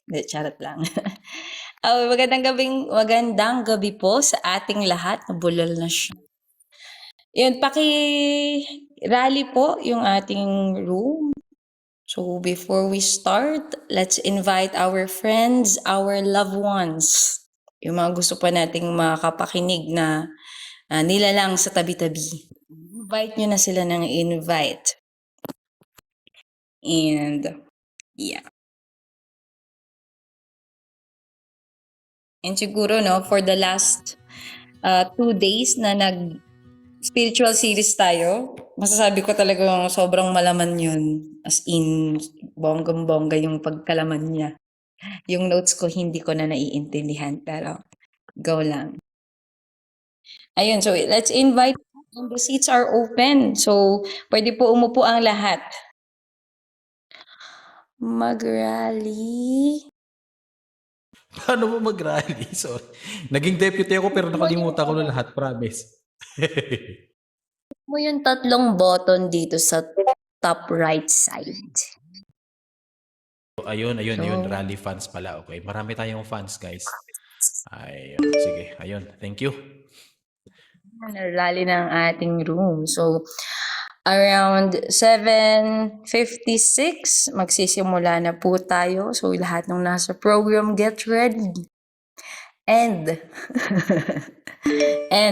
Hindi, charot lang. Magandang gabi po sa ating lahat. Nabulol na siya. Yun, paki-rally po yung ating room. So before we start, let's invite our friends, our loved ones. Yung mga gusto pa nating makapakinig na nilalang sa tabi-tabi. Invite nyo na sila ng invite. And yeah. And siguro, no, for the last 2 days na spiritual series tayo, masasabi ko talagang sobrang malaman yun. As in, bonggang-bongga yung pagkalaman niya. Yung notes ko, hindi ko na naiintindihan, pero go lang. Ayun, so let's invite, the seats are open. So, pwede po umupo ang lahat. Mag-rally. Paano mo mag-rally? Sorry. Naging deputy ako pero nakalimutan ko na lahat, promise. Mo yung 3 button dito sa top right side. Ayun, rally fans pala. Okay, marami tayong fans, guys. Ayun, sige. Ayun, thank you. Rally ng ating room. So, around 7:56, magsisimula na po tayo. So, lahat ng nasa program, get ready. And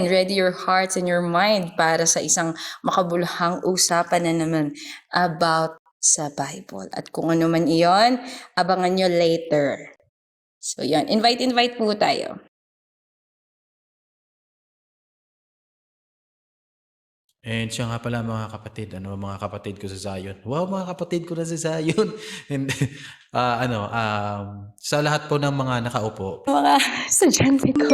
ready your hearts and your mind para sa isang makabuluhang usapan na naman about sa Bible. At kung ano man iyon, abangan nyo later. So, yan. Invite po tayo. And siya nga pala mga kapatid, mga kapatid ko sa Zion. Wow, mga kapatid ko na sa Zion. And sa lahat po ng mga nakaupo. Mga estudyante ko.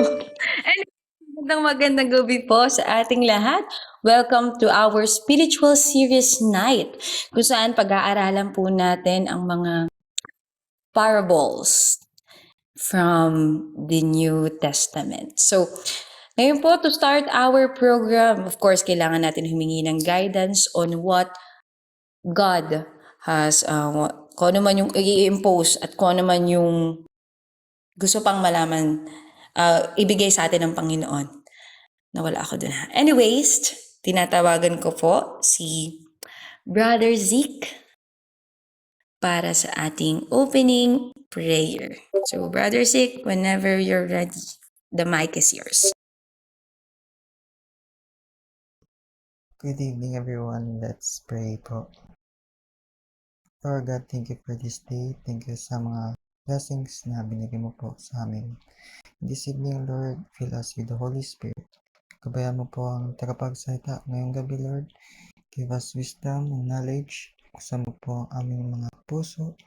Magandang gabi po sa ating lahat. Welcome to our spiritual series night, kung saan pag-aaralan po natin ang mga parables from the New Testament. So, ngayon po, to start our program, of course, kailangan natin humingi ng guidance on what God has, kung ano man yung i-impose at kung ano man yung gusto pang malaman, ibigay sa atin ng Panginoon. Nawala ako dun ha. Anyways, tinatawagan ko po si Brother Zeke para sa ating opening prayer. So, Brother Zeke, whenever you're ready, the mic is yours. Good evening, everyone. Let's pray po. Lord God, thank you for this day. Thank you sa mga blessings na binigay mo po sa amin. This evening, Lord, fill us with the Holy Spirit. Gabayan mo po ang tagapagsalita ngayong gabi, Lord. Give us wisdom and knowledge. Buksan mo po ang aming mga puso.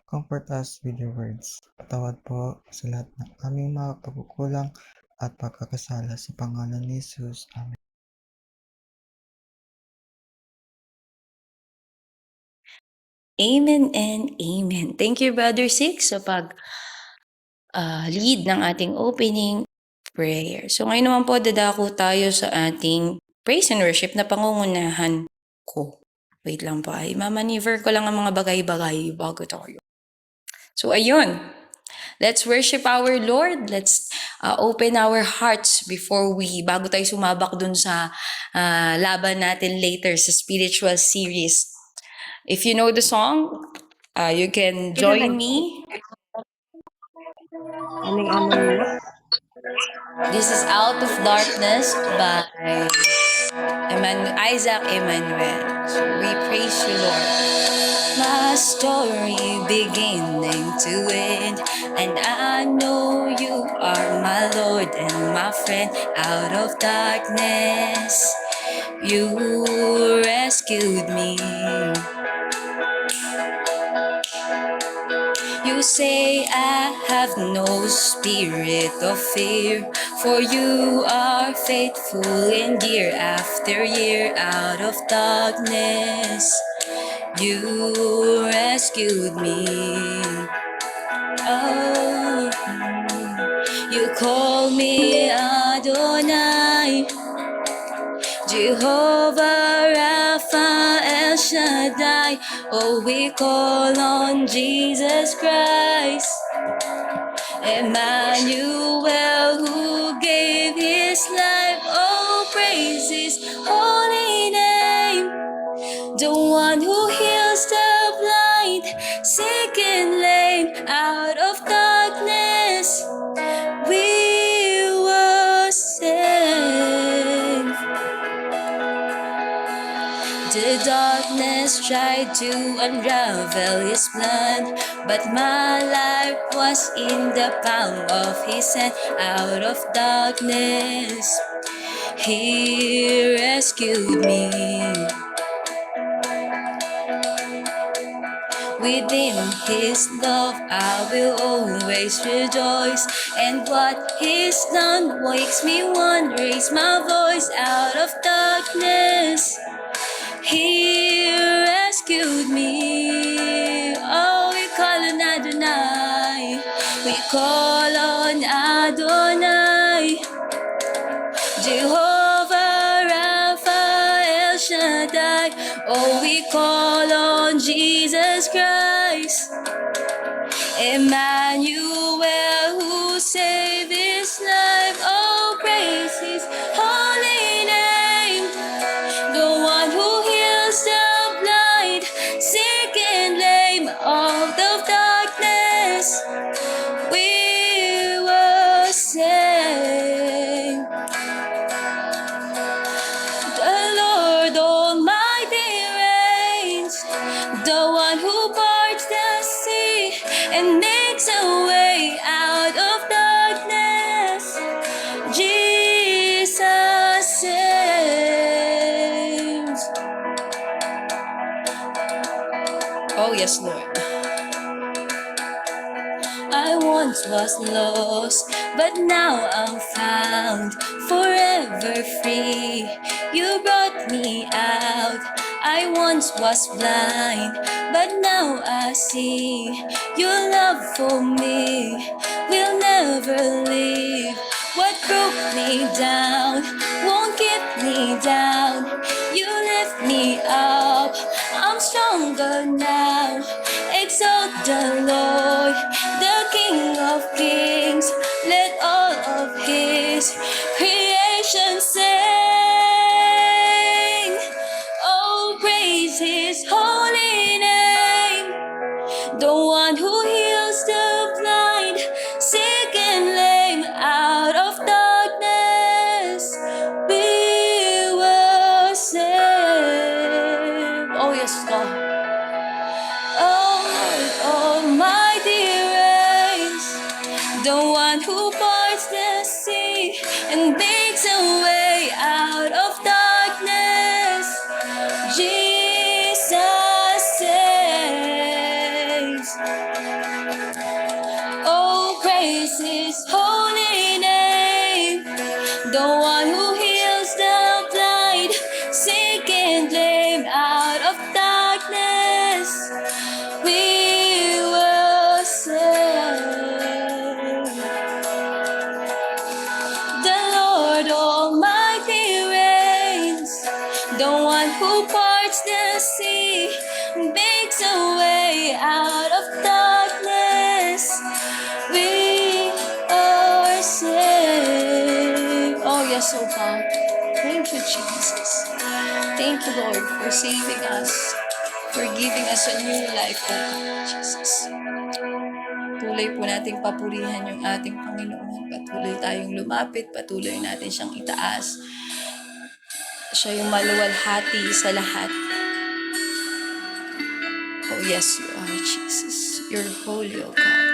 Comfort us with your words. Patawad po sa lahat ng aming mga pagkukulang at pagkakasala sa pangalan ni Jesus. Amen. Amen and amen. Thank you, Brother Zeke, sa lead ng ating opening prayer. So ngayon naman po, dadako tayo sa ating praise and worship na pangungunahan ko. Wait lang po, ay mamaniver ko lang ang mga bagay-bagay bago tayo. So ayun, let's worship our Lord. Let's open our hearts bago tayo sumabak dun sa laban natin later sa spiritual series. If you know the song, you can join me. This is Out of Darkness by Isaac Emmanuel. So we praise you, Lord. My story beginning to end, and I know you are my Lord and my friend. Out of darkness, you rescued me. You say I have no spirit of fear, for you are faithful and year after year. Out of darkness, you rescued me. Oh, you call me Adonai, Jehovah Rapha El Shaddai. Oh, we call on Jesus Christ. Emmanuel, who gave his life. Oh, praise his holy name. The one who heals the blind, sick and lame, out of darkness we were saved. The darkness tried to unravel his plan, but my life was in the palm of his hand. Out of darkness he rescued me. Within his love I will always rejoice, and what he's done wakes me one. Raise my voice. Out of darkness he rescued me. Oh, we call on Adonai, we call on Adonai, Jehovah Rapha El Shaddai. Oh, we call on Jesus Christ, Emmanuel, who saved his life. Oh, praise his holy name. The one who heals the blind, sick and lame, out of darkness we were saved. The Lord Almighty reigns, the one who parts the sea and makes a way out of darkness. Jesus saves. Oh, yes, Lord. I once was lost, but now I'm found, forever free. You brought me out. I once was blind, but now I see. Your love for me will never leave. What broke me down won't keep me down. You lift me up, I'm stronger now. Exalt the Lord, the King of Kings. Let all of his creation sing. Oh, praise his holy name. The one who heals the blind, sick and lame, out of darkness we were saved. Oh, yes, God. Oh, Lord Almighty reigns, the one who parts the sea and makes a way out of darkness. Jesus saves. Oh, praise his holy name. The one who heals the blind, sick and lame, out of darkness we were saved. The Lord Almighty reigns, the one who parts the sea, makes a way out of darkness. We are saved. Oh, yes, oh God. Thank you, Jesus. Thank you, Lord, for saving us, for giving us a new life, oh God, Jesus. Tuloy po nating papurihan yung ating Panginoon. Patuloy tayong lumapit, patuloy natin siyang itaas. Siya yung maluwalhati sa lahat. Oh, yes, you are, Jesus. You're holy, oh God.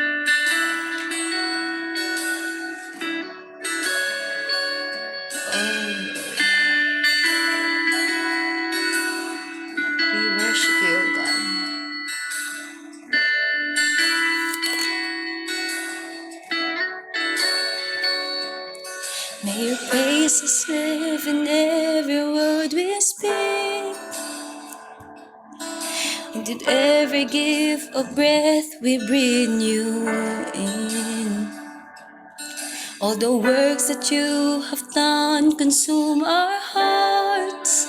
Oh, we worship you, oh God. May your praises live in every word we speak, and in every gift of breath we breathe you in. All the works that you have done consume our hearts.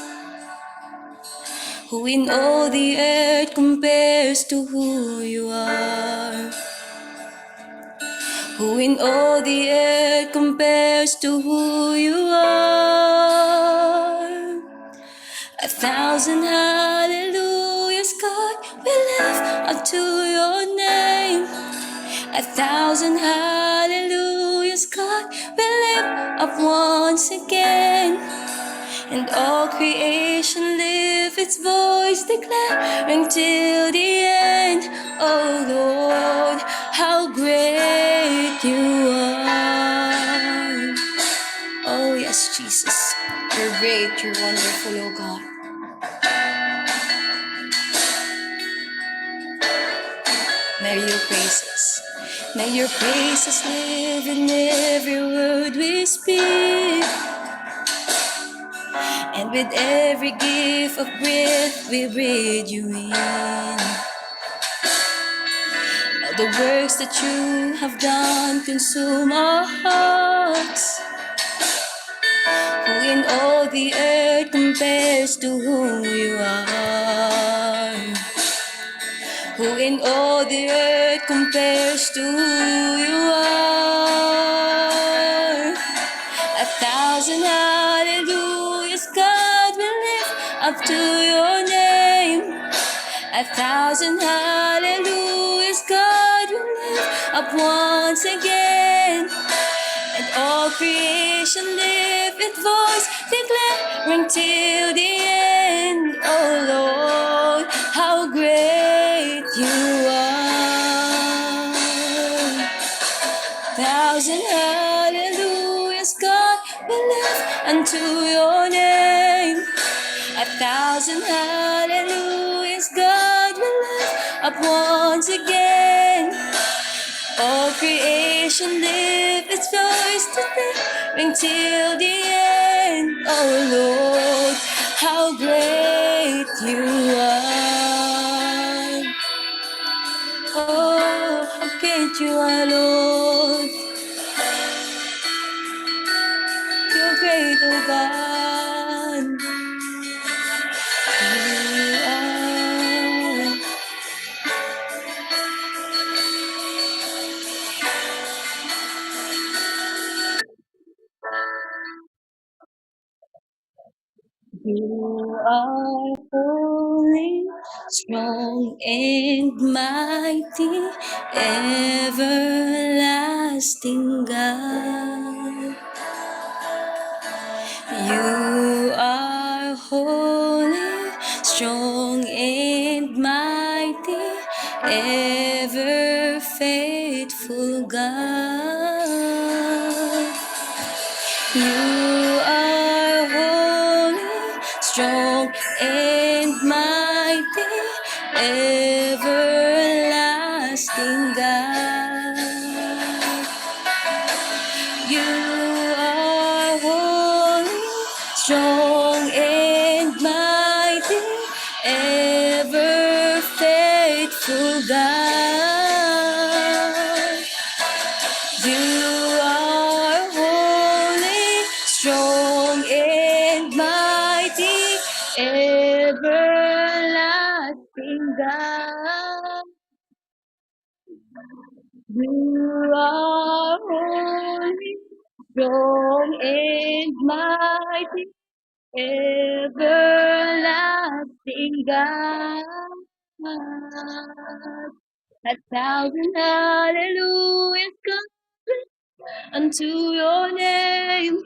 Who in all the earth compares to who you are? Who in all the earth compares to who you are? 1,000 hallelujahs, God, we lift up to your name. 1,000 hallelujahs, God, we lift up once again. And all creation lift its voice, declaring till the end, oh Lord, how great you are. Oh yes, Jesus, you're great, you're wonderful, oh God. May your praises live in every word we speak. And with every gift of breath we breathe you in. All the works that you have done consume our hearts. Who in all the earth compares to who you are? Who in all the earth compares to who you are? 1,000 hallelujahs, God, we lift up to your name. 1,000 hallelujahs, God, we lift up once again. And all creation lift its voice, declaring till the end, oh Lord, how great you are. 1,000 hallelujahs, God, we lift unto your name. 1,000 hallelujahs, God, we lift up once again. All creation lift its voice declaring till the end, oh Lord, how great you are. Oh, how great you are, Lord. You're great, oh God. You are. You are holy, strong and mighty, everlasting God. You are holy, strong and mighty, ever faithful God. You are holy, strong and mighty, everlasting God. You are holy, strong and mighty, ever faithful God. You are holy, strong and mighty, everlasting God. You are holy, strong and mighty, everlasting God. 1,000 hallelujahs come unto your name.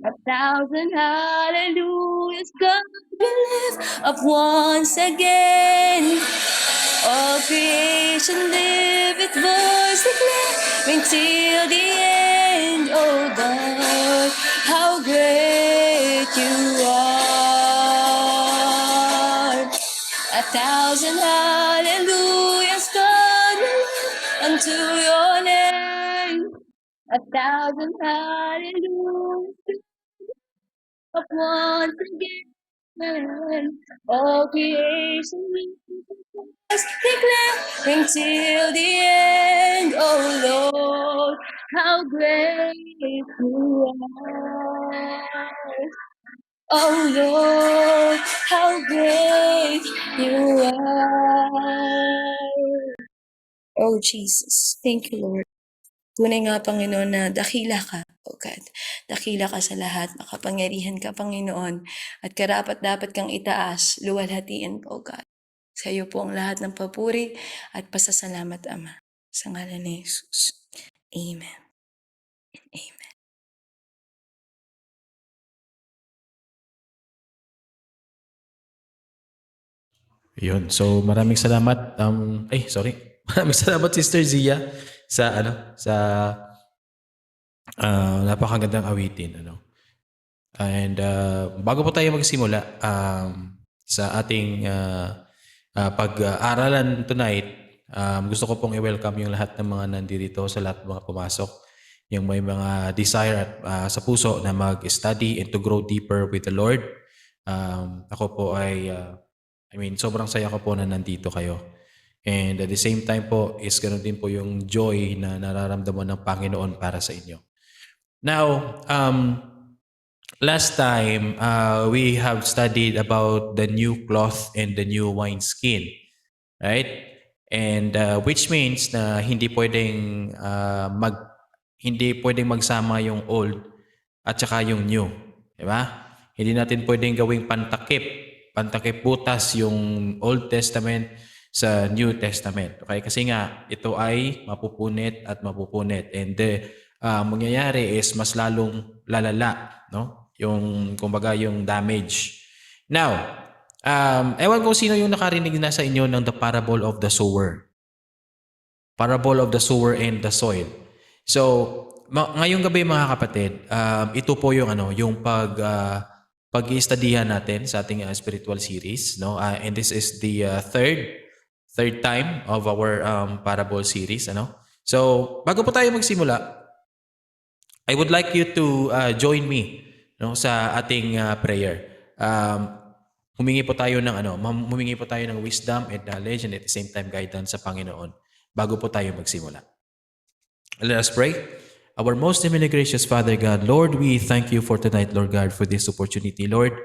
1,000 hallelujahs, God, we lift up once again. All creation lift its voice, declaring till the end, oh God, how great you are. 1,000 hallelujahs, God, we lift unto your name. 1,000 hallelujahs, up once again. All creation is declaring till the end, oh Lord, how great you are. Oh Lord, how great you are. Oh Jesus, thank you, Lord. Tunay nga, Panginoon, na dakila ka, O God. Dakila ka sa lahat, makapangyarihan ka, Panginoon, at karapat-dapat kang itaas, luwalhatiin, O God. Sa iyo po ang lahat ng papuri at pasasalamat, Ama. Sa ngalan ni Jesus. Amen. Amen. Yun. So maraming salamat. Sorry. Maraming salamat Sister Zia sa napakagandang awitin, ano. And bago po tayo magsimula sa ating pag-aaralan tonight, gusto ko pong i-welcome yung lahat ng mga nandito, sa lahat ng mga pumasok, yung may mga desire at sa puso na mag-study and to grow deeper with the Lord. Ako po ay sobrang saya ko po na nandito kayo. And at the same time po is ganoon din po yung joy na nararamdaman ng Panginoon para sa inyo. Now, last time we have studied about the new cloth and the new wineskin, right? And which means na hindi pwedeng magsama yung old at saka yung new, di ba? Hindi natin pwedeng gawing pantakip butas yung Old Testament sa New Testament. Okay? Kasi nga, ito ay mapupunit at mapupunit. And mangyayari is mas lalong lalala, no? Yung, kumbaga, yung damage. Now, ewan ko sino yung nakarinig na sa inyo ng the parable of the sower. Parable of the sower and the soil. So, ngayong gabi mga kapatid, ito po yung yung pag-i-studyhan natin sa ating spiritual series, no? And this is the third time of our parable series, ano? So, bago po tayo magsimula, I would like you to join me, no, sa ating prayer. Humingi po tayo ng wisdom and knowledge and at the same time guidance sa Panginoon bago po tayo magsimula. Let us pray. Our most heavenly gracious Father God, Lord, we thank you for tonight, Lord God, for this opportunity, Lord,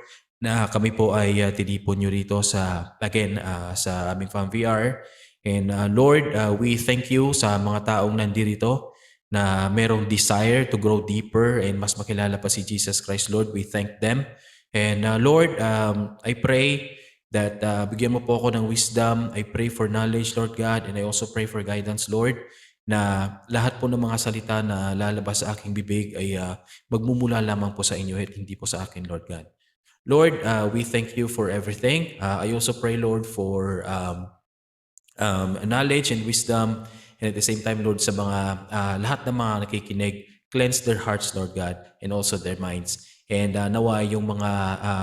na kami po ay tinipon nyo rito sa aming FAM-VR. And Lord, we thank you sa mga taong nandito na merong desire to grow deeper and mas makilala pa si Jesus Christ, Lord. We thank them. And Lord, I pray that bigyan mo po ako ng wisdom. I pray for knowledge, Lord God, and I also pray for guidance, Lord, na lahat po ng mga salita na lalabas sa aking bibig ay magmumula lamang po sa inyo at hindi po sa akin, Lord God. Lord, we thank you for everything. I also pray, Lord, for knowledge and wisdom, and at the same time, Lord, sa mga lahat ng mga nakikinig, cleanse their hearts, Lord God, and also their minds. And nawa yung mga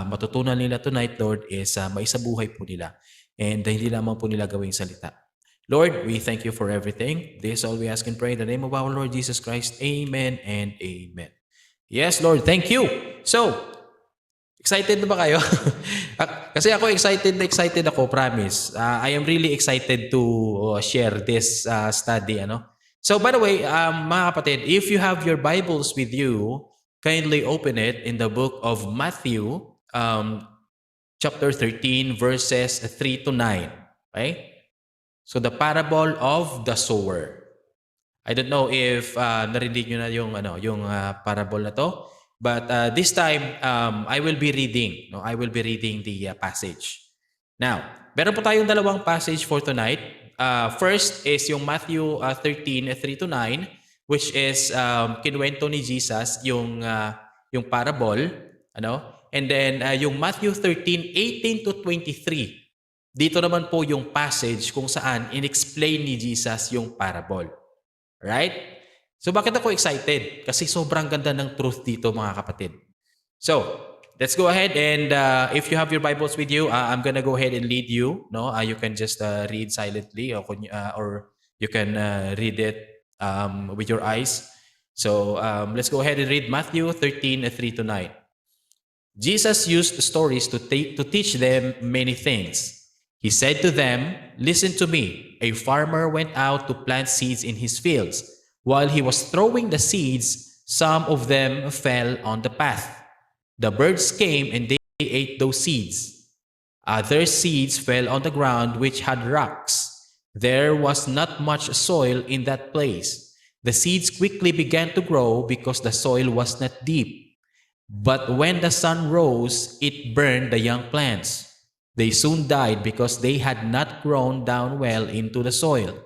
matutunan nila tonight, Lord, is maisabuhay po nila. And hindi lamang po nila gawing salita. Lord, we thank you for everything. This all we ask and pray in the name of our Lord Jesus Christ. Amen and amen. Yes, Lord, thank you. So, excited na ba kayo? Kasi ako excited ako, promise. I am really excited to share this study. So, by the way, mga kapatid, if you have your Bibles with you, kindly open it in the book of Matthew, chapter 13, verses 3 to 9. Okay? So, the parable of the sower. I don't know if narinig nyo na yung parable na to. But this time, I will be reading. No? I will be reading the passage. Now, meron po tayong dalawang passage for tonight. First is yung Matthew 13, 3 to 9, which is kinuwento ni Jesus yung parable. And then yung Matthew 13, 18 to 23. Dito naman po yung passage kung saan in-explain ni Jesus yung parable. Right? So bakit ako excited? Kasi sobrang ganda ng truth dito, mga kapatid. So, let's go ahead and if you have your Bibles with you, I'm gonna go ahead and lead you. No, you can just read silently or you can read it with your eyes. So let's go ahead and read Matthew 13, 3 to 9. Jesus used stories to teach them many things. He said to them, "Listen to me. A farmer went out to plant seeds in his fields. While he was throwing the seeds, some of them fell on the path. The birds came and they ate those seeds. Other seeds fell on the ground which had rocks. There was not much soil in that place. The seeds quickly began to grow because the soil was not deep. But when the sun rose, it burned the young plants. They soon died because they had not grown down well into the soil.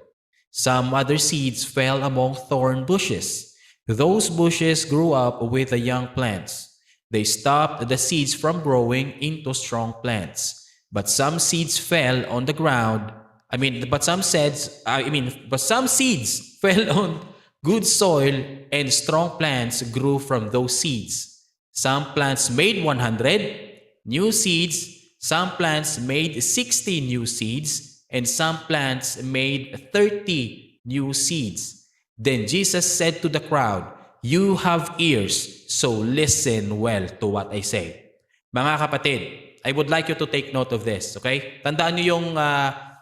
Some other seeds fell among thorn bushes. Those bushes grew up with the young plants. They stopped the seeds from growing into strong plants. But some seeds fell on the ground. But some seeds fell on good soil, and strong plants grew from those seeds. Some plants made 100 new seeds, some plants made 60 new seeds, and some plants made 30 new seeds. Then Jesus said to the crowd, "You have ears, so listen well to what I say." Mga kapatid, I would like you to take note of this, okay? Tandaan niyo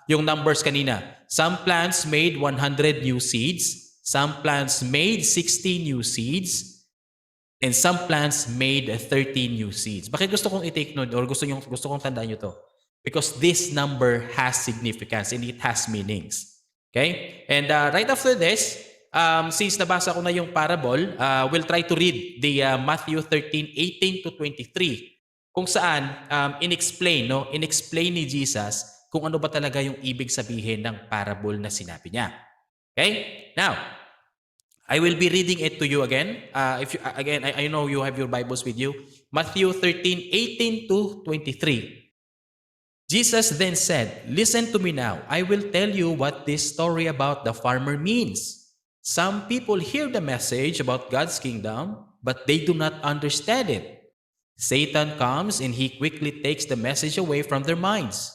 yung numbers kanina. Some plants made 100 new seeds, some plants made 60 new seeds, and some plants made 30 new seeds. Bakit gusto kong i-take note or gusto kong tandaan nyo to? Because this number has significance and it has meanings. Okay? And right after this, since nabasa ko na yung parable, we'll try to read the Matthew 13:18 to 23, kung saan inexplain ni Jesus kung ano ba talaga yung ibig sabihin ng parable na sinabi niya. Okay? Now, I will be reading it to you again. I know you have your Bibles with you. Matthew 13:18 to 23. Jesus then said, "Listen to me now. I will tell you what this story about the farmer means. Some people hear the message about God's kingdom, but they do not understand it. Satan comes and he quickly takes the message away from their minds.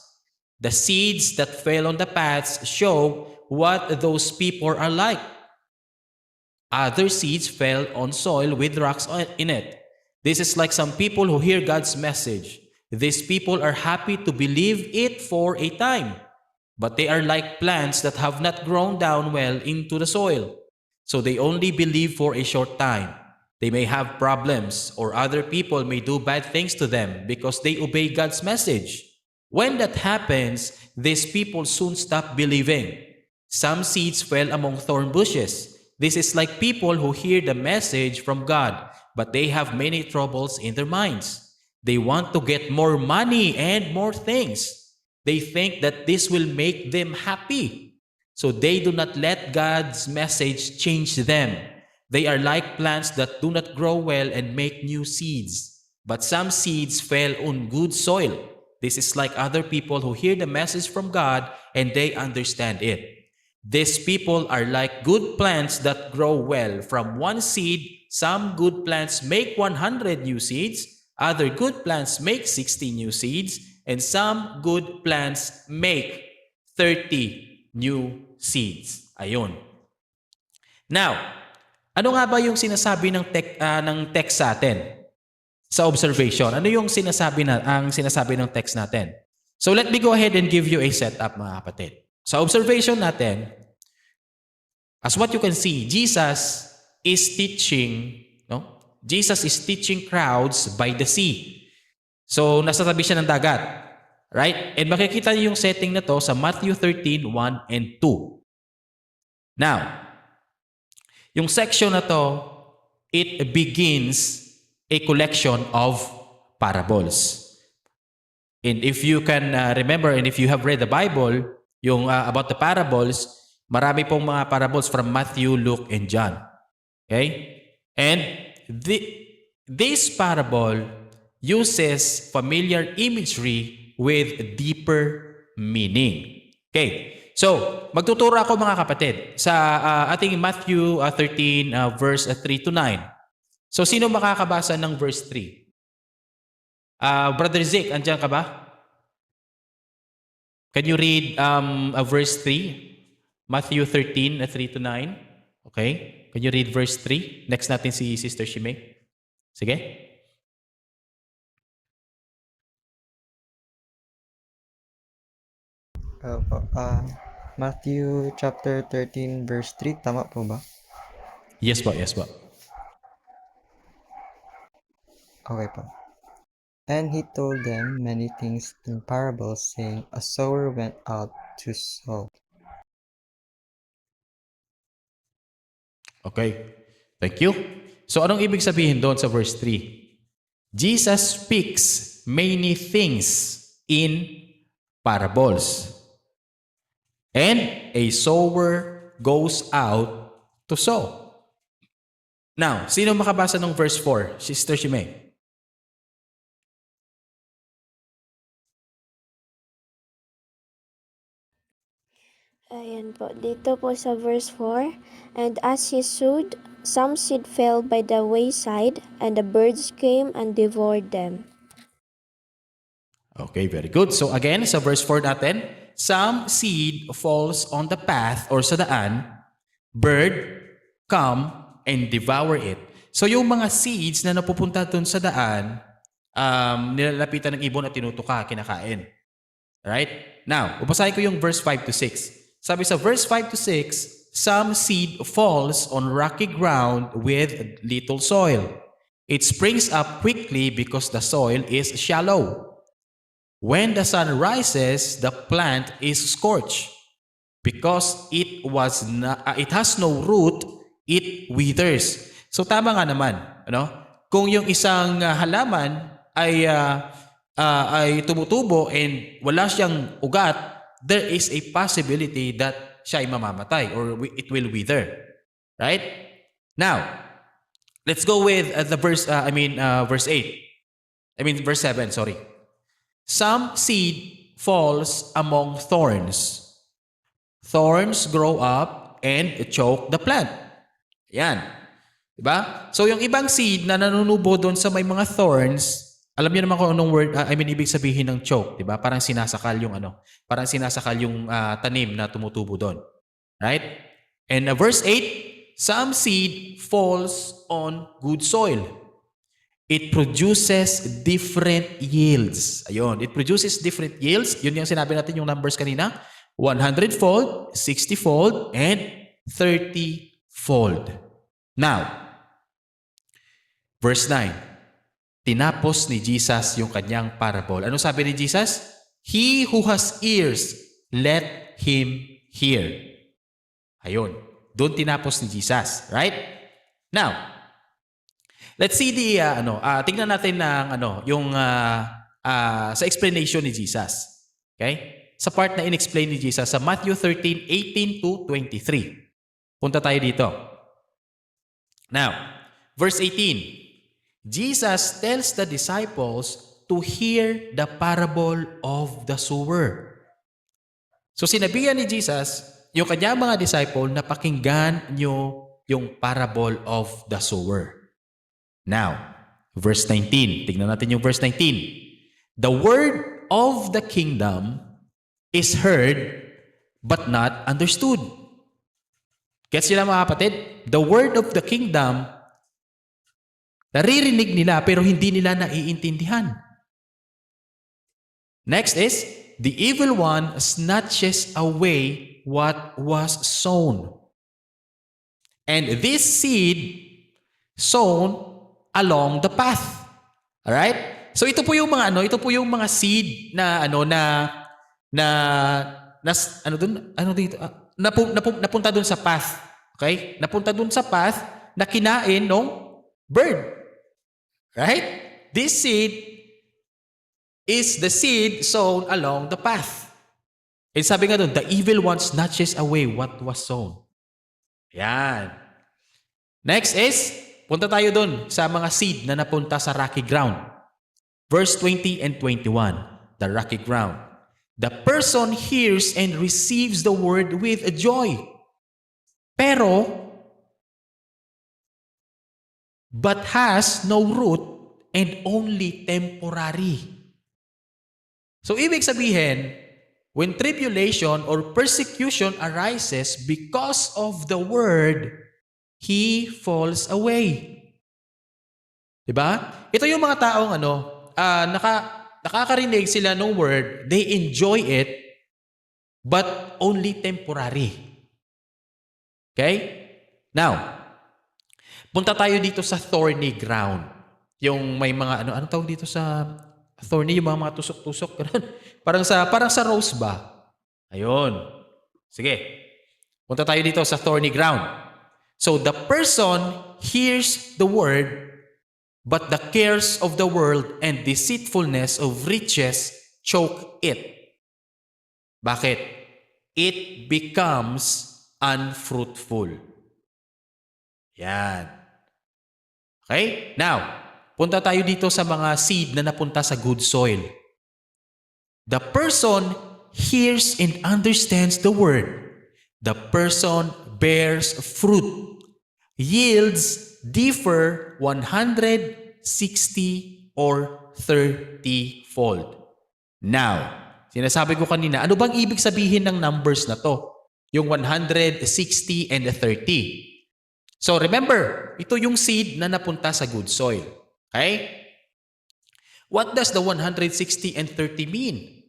The seeds that fell on the paths show what those people are like. Other seeds fell on soil with rocks in it. This is like some people who hear God's message. These people are happy to believe it for a time, but they are like plants that have not grown down well into the soil. So they only believe for a short time. They may have problems, or other people may do bad things to them because they obey God's message. When that happens, these people soon stop believing. Some seeds fell among thorn bushes. This is like people who hear the message from God, but they have many troubles in their minds. They want to get more money and more things. They think that this will make them happy. So they do not let God's message change them. They are like plants that do not grow well and make new seeds. But some seeds fell on good soil. This is like other people who hear the message from God and they understand it. These people are like good plants that grow well from one seed. Some good plants make 100 new seeds. Other good plants make 60 new seeds. And some good plants make 30 new seeds. Ayun. Now, ano nga ba yung sinasabi ng text sa atin? Sa observation, ano yung sinasabi ng text natin? So let me go ahead and give you a setup, mga kapatid. Sa observation natin, as what you can see, Jesus is teaching crowds by the sea. So nasa tabi siya ng dagat. Right? And makikita niyo yung setting na to sa Matthew 13:1 and 2. Now, yung section na to, it begins a collection of parables. And if you can remember, and if you have read the Bible, yung about the parables, marami pong mga parables from Matthew, Luke, and John. Okay? And this parable uses familiar imagery with deeper meaning. Okay. So, magtuturo ako mga kapatid sa ating Matthew 13 verse 3 to 9. So, sino makakabasa ng verse 3? Brother Zeke, andyan ka ba? Can you read verse 3? Matthew 13, 3 to 9. Okay? Can you read verse 3? Next natin si Sister Shimei. Sige. Matthew chapter 13 verse 3, tama po ba? Yes po, yes po. Okay po. And he told them many things in parables, saying, a sower went out to sow. Okay. Thank you. So anong ibig sabihin doon sa verse 3? Jesus speaks many things in parables. And a sower goes out to sow. Now, sino makabasa ng verse 4? Sister Shimei. Ayan po, dito po sa verse 4, and as he sowed, some seed fell by the wayside, and the birds came and devoured them. Okay, very good. So again, sa verse 4 natin, some seed falls on the path or sa daan, bird come and devour it. So yung mga seeds na napupunta dun sa daan, nilalapitan ng ibon at tinutuka, kinakain. Right? Now, upasahin ko yung verse 5 to 6. Sabi sa verse 5 to 6, some seed falls on rocky ground with little soil. It springs up quickly because the soil is shallow. When the sun rises, the plant is scorched. Because it has no root, it withers. So tama nga naman, ano? Kung yung isang halaman ay tumutubo and wala siyang ugat, there is a possibility that siya ay mamamatay or it will wither. Right? Now, let's go with verse 8. Verse 7, sorry. Some seed falls among thorns. Thorns grow up and choke the plant. Yan. Diba? So yung ibang seed na nanunubo doon sa may mga thorns, alam niyo naman kung anong word, ibig sabihin ng choke, diba? Parang sinasakal yung tanim na tumutubo doon. Right? And verse 8, some seed falls on good soil. It produces different yields. Ayun, it produces different yields. Yun yung sinabi natin yung numbers kanina. 100-fold, 60-fold, and 30-fold. Now, verse 9. Tinapos ni Jesus yung kanyang parable. Ano sabi ni Jesus? He who has ears, let him hear. Ayun. Doon tinapos ni Jesus. Right? Now, let's see tingnan natin ng sa explanation ni Jesus. Okay? Sa part na in-explain ni Jesus sa Matthew 13:18 to 23. Punta tayo dito. Now, verse 18. Jesus tells the disciples to hear the parable of the sower. So sinabihan ni Jesus yung kanyang mga disciple na pakinggan nyo yung parable of the sower. Now, verse 19. Tignan natin yung verse 19. The word of the kingdom is heard but not understood. Gets nila mga kapatid? The word of the kingdom, naririnig nila pero hindi nila naiintindihan. Next is, the evil one snatches away what was sown. And this seed sown along the path. Alright? So ito po yung mga seed napunta dun sa path. Okay? Napunta dun sa path na kinain ng bird. Right? This seed is the seed sown along the path. And sabi nga dun, the evil one snatches away what was sown. Yan. Next is, punta tayo dun sa mga seed na napunta sa rocky ground. Verse 20 and 21, the rocky ground. The person hears and receives the word with joy. But has no root and only temporary. So, ibig sabihin, when tribulation or persecution arises because of the word, he falls away. Diba? Ito yung mga taong nakakarinig sila ng word, they enjoy it, but only temporary. Okay? Now, punta tayo dito sa thorny ground. Yung may mga ano tawag dito sa thorny, yung mga tusok-tusok. parang sa rose ba? Ayun. Sige. Punta tayo dito sa thorny ground. So the person hears the word, but the cares of the world and deceitfulness of riches choke it. Bakit? It becomes unfruitful. Yan. Okay? Now, punta tayo dito sa mga seed na napunta sa good soil. The person hears and understands the word. The person bears fruit. Yields differ 160 or 30-fold. Now, sinasabi ko kanina, ano bang ibig sabihin ng numbers na to? Yung 160 and 30. So remember, ito yung seed na napunta sa good soil. Okay? What does the 160 and 30 mean?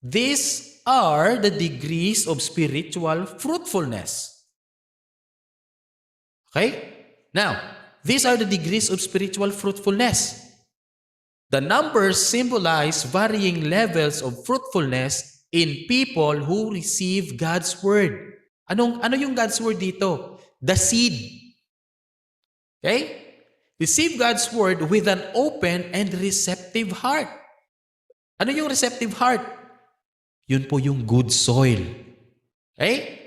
These are the degrees of spiritual fruitfulness. Okay? Now, these are the degrees of spiritual fruitfulness. The numbers symbolize varying levels of fruitfulness in people who receive God's word. Ano yung God's word dito? The seed. Okay? Receive God's word with an open and receptive heart. Ano yung receptive heart? Yun po yung good soil. Okay?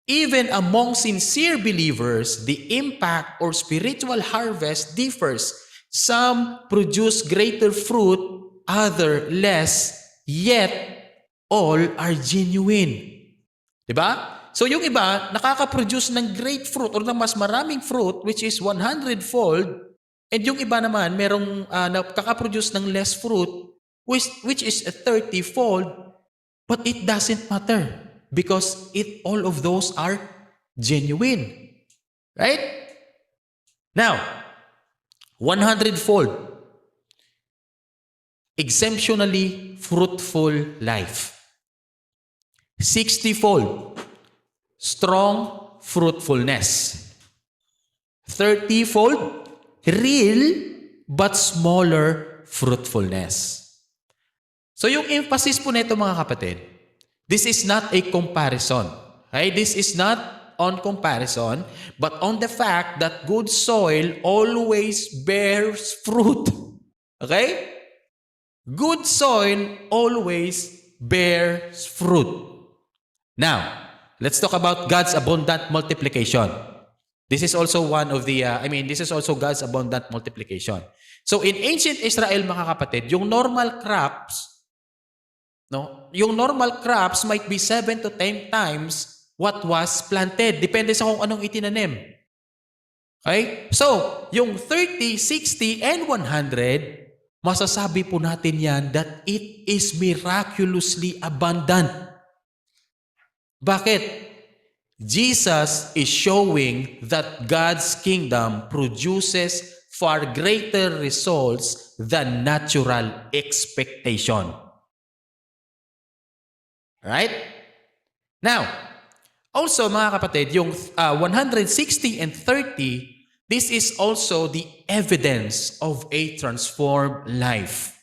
Even among sincere believers, the impact or spiritual harvest differs. Some produce greater fruit, other less, yet all are genuine. Diba? So yung iba, nakaka-produce ng great fruit or ng mas maraming fruit, which is 100-fold, and yung iba naman, merong nakaka-produce ng less fruit, which is 30-fold, but it doesn't matter because all of those are genuine. Right? Now, 100-fold, exemptionally fruitful life. 60-fold, strong fruitfulness. 30-fold, real but smaller fruitfulness. So yung emphasis po nito mga kapatid, this is not a comparison. Okay? This is not on comparison, but on the fact that good soil always bears fruit. Okay? Good soil always bears fruit. Now, let's talk about God's abundant multiplication. This is also one of the, this is also God's abundant multiplication. So in ancient Israel, mga kapatid, yung normal crops might be 7 to 10 times what was planted. Depende sa kung anong itinanim. Okay? So, yung 30, 60, and 100, masasabi po natin yan that it is miraculously abundant. Bakit? Jesus is showing that God's kingdom produces far greater results than natural expectation. Right? Now, also mga kapatid, yung 160 and 30, this is also the evidence of a transformed life.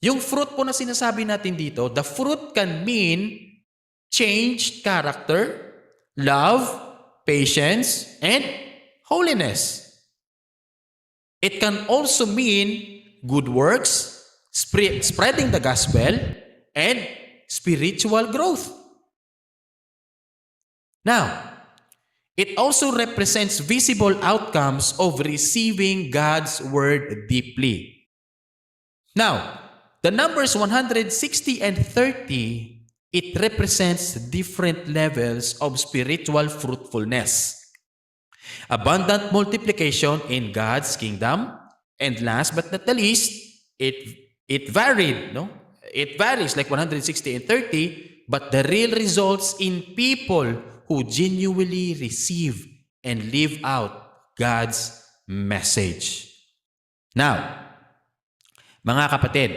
Yung fruit po na sinasabi natin dito, the fruit can mean changed character, love, patience, and holiness. It can also mean good works, spreading the gospel, and spiritual growth. Now, it also represents visible outcomes of receiving God's word deeply. Now, the numbers 160 and 30, it represents different levels of spiritual fruitfulness. Abundant multiplication in God's kingdom. And last but not the least, it varied, no? It varies like 160 and 30, but the real results in people who genuinely receive and live out God's message. Now, mga kapatid,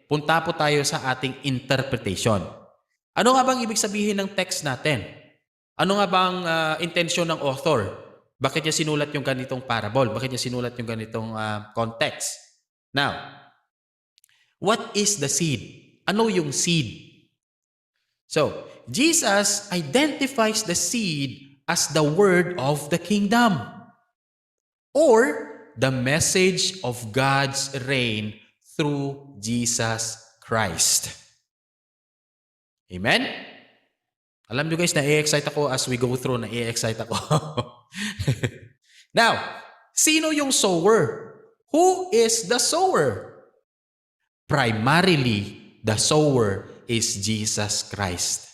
punta po tayo sa ating interpretation. Ano nga bang ibig sabihin ng text natin? Ano nga bang intensyon ng author? Bakit niya sinulat yung ganitong parable? Bakit niya sinulat yung ganitong context? Now, what is the seed? Ano yung seed? So, Jesus identifies the seed as the word of the kingdom or the message of God's reign through Jesus Christ. Amen? Alam nyo guys, na-excite ako as we go through, na-excite ako. Now, sino yung sower? Who is the sower? Primarily, the sower is Jesus Christ.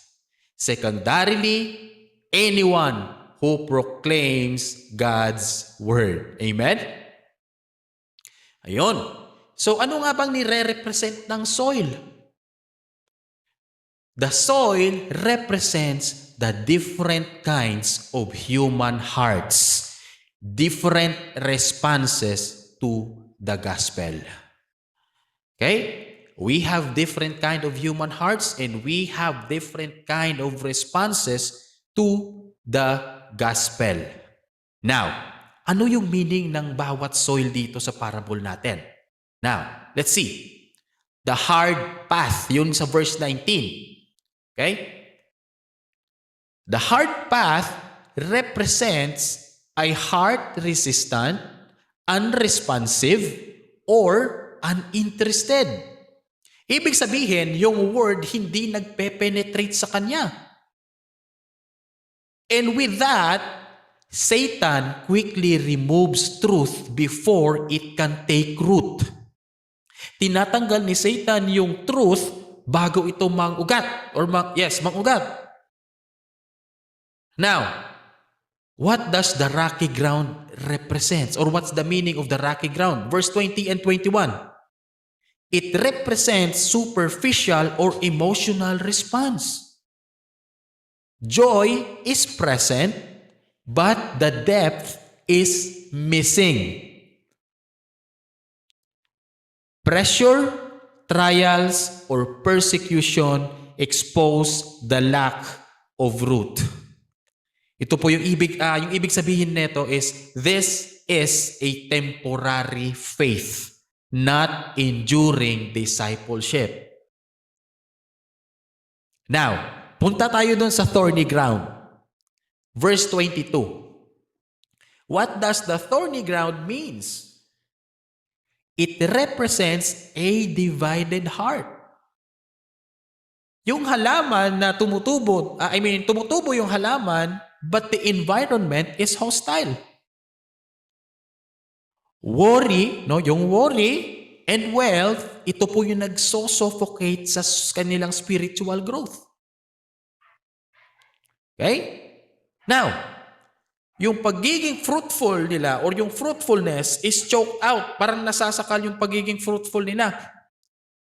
Secondarily, anyone who proclaims God's word. Amen? Ayun. So ano nga bang nire-represent ng soil? The soil represents the different kinds of human hearts, different responses to the gospel. Okay? We have different kind of human hearts and we have different kind of responses to the gospel. Now, ano yung meaning ng bawat soil dito sa parable natin? Now, let's see. The hard path, yun sa verse 19. Okay? The hard path represents a heart resistant, unresponsive, or uninterested. Ibig sabihin, yung word hindi nagpe-penetrate sa kanya. And with that, Satan quickly removes truth before it can take root. Tinatanggal ni Satan yung truth bago ito mangugat or mangugat. Now, what does the rocky ground represent? Or what's the meaning of the rocky ground? Verse 20 and 21. It represents superficial or emotional response. Joy is present, but the depth is missing. Pressure, trials, or persecution expose the lack of root. Ito po yung ibig sabihin nito is this is a temporary faith, not enduring discipleship. Now, punta tayo dun sa thorny ground. Verse 22. What does the thorny ground means? It represents a divided heart. Yung halaman na tumutubo yung halaman, but the environment is hostile. Worry, yung worry and wealth, ito po yung nagso-suffocate sa kanilang spiritual growth. Okay? Now, yung pagiging fruitful nila or yung fruitfulness is choked out. Parang nasasakal yung pagiging fruitful nila.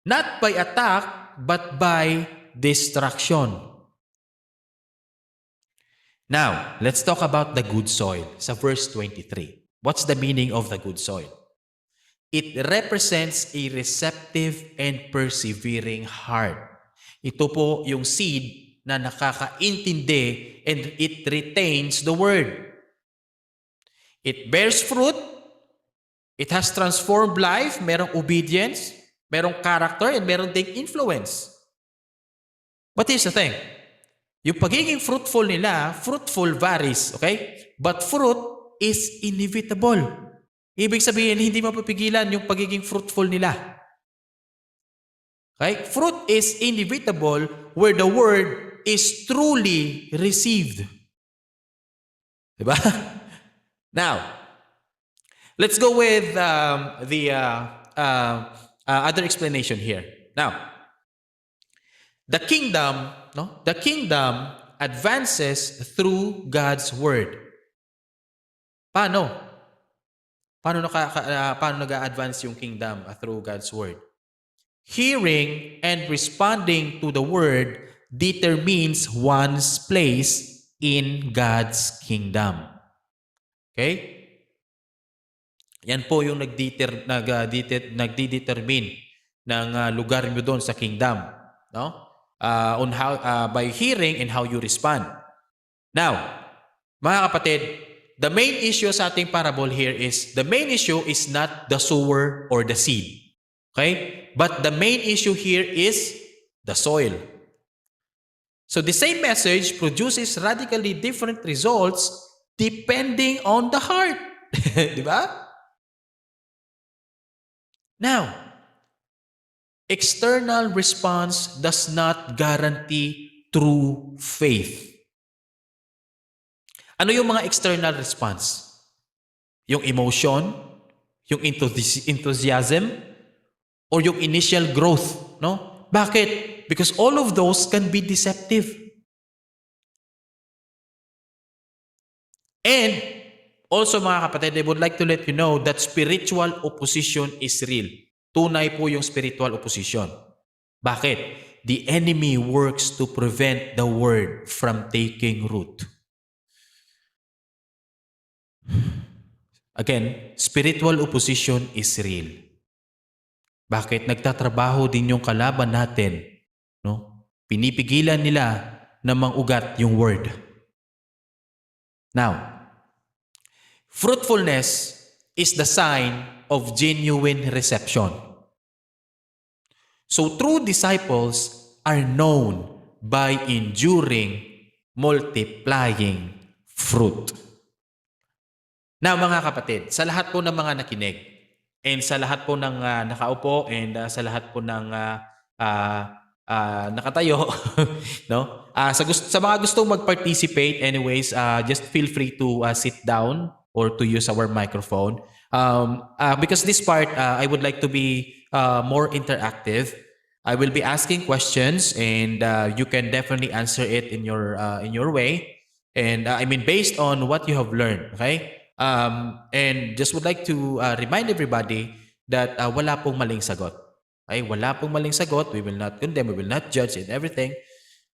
Not by attack, but by destruction. Now, let's talk about the good soil sa verse 23. What's the meaning of the good soil? It represents a receptive and persevering heart. Ito po yung seed na nakakaintindi and it retains the word. It bears fruit. It has transformed life. Merong obedience, merong character, and merong ding influence. But here's the thing. Yung pagiging fruitful nila, fruitful varies, okay? But fruit is inevitable. Ibig sabihin, hindi mapapigilan yung pagiging fruitful nila. Okay? Fruit is inevitable where the word is truly received. Diba? Now, let's go with the other explanation here. Now, the kingdom advances through God's word. Paano? Paano nag-advance yung kingdom through God's word? Hearing and responding to the word determines one's place in God's kingdom. Okay? Yan po yung nagdidetermine ng lugar nyo doon sa kingdom. No? On how, by hearing and how you respond. Now, mga kapatid, the main issue sa ating parable here is, the main issue is not the sower or the seed. Okay? But the main issue here is the soil. So the same message produces radically different results depending on the heart. Di ba? Now, external response does not guarantee true faith. Ano yung mga external response? Yung emotion, yung enthusiasm, or yung initial growth, no? Bakit? Because all of those can be deceptive. And also mga kapatid, I would like to let you know that spiritual opposition is real. Tunay po yung spiritual opposition. Bakit? The enemy works to prevent the word from taking root. Again, spiritual opposition is real. Bakit? Nagtatrabaho din yung kalaban natin. No? Pinipigilan nila na mangugat yung word. Now, fruitfulness is the sign of genuine reception. So true disciples are known by enduring, multiplying fruit. Now mga kapatid, sa lahat po ng mga nakinig, and sa lahat po ng nakaupo, and sa lahat po ng nakatayo, no? Sa mga gustong mag-participate, anyways, just feel free to sit down or to use our microphone. Because this part, I would like to be more interactive. I will be asking questions, and you can definitely answer it in your way. And I mean, based on what you have learned, okay? And just would like to remind everybody that wala pong maling sagot. Okay? Wala pong maling sagot. We will not condemn, we will not judge and everything.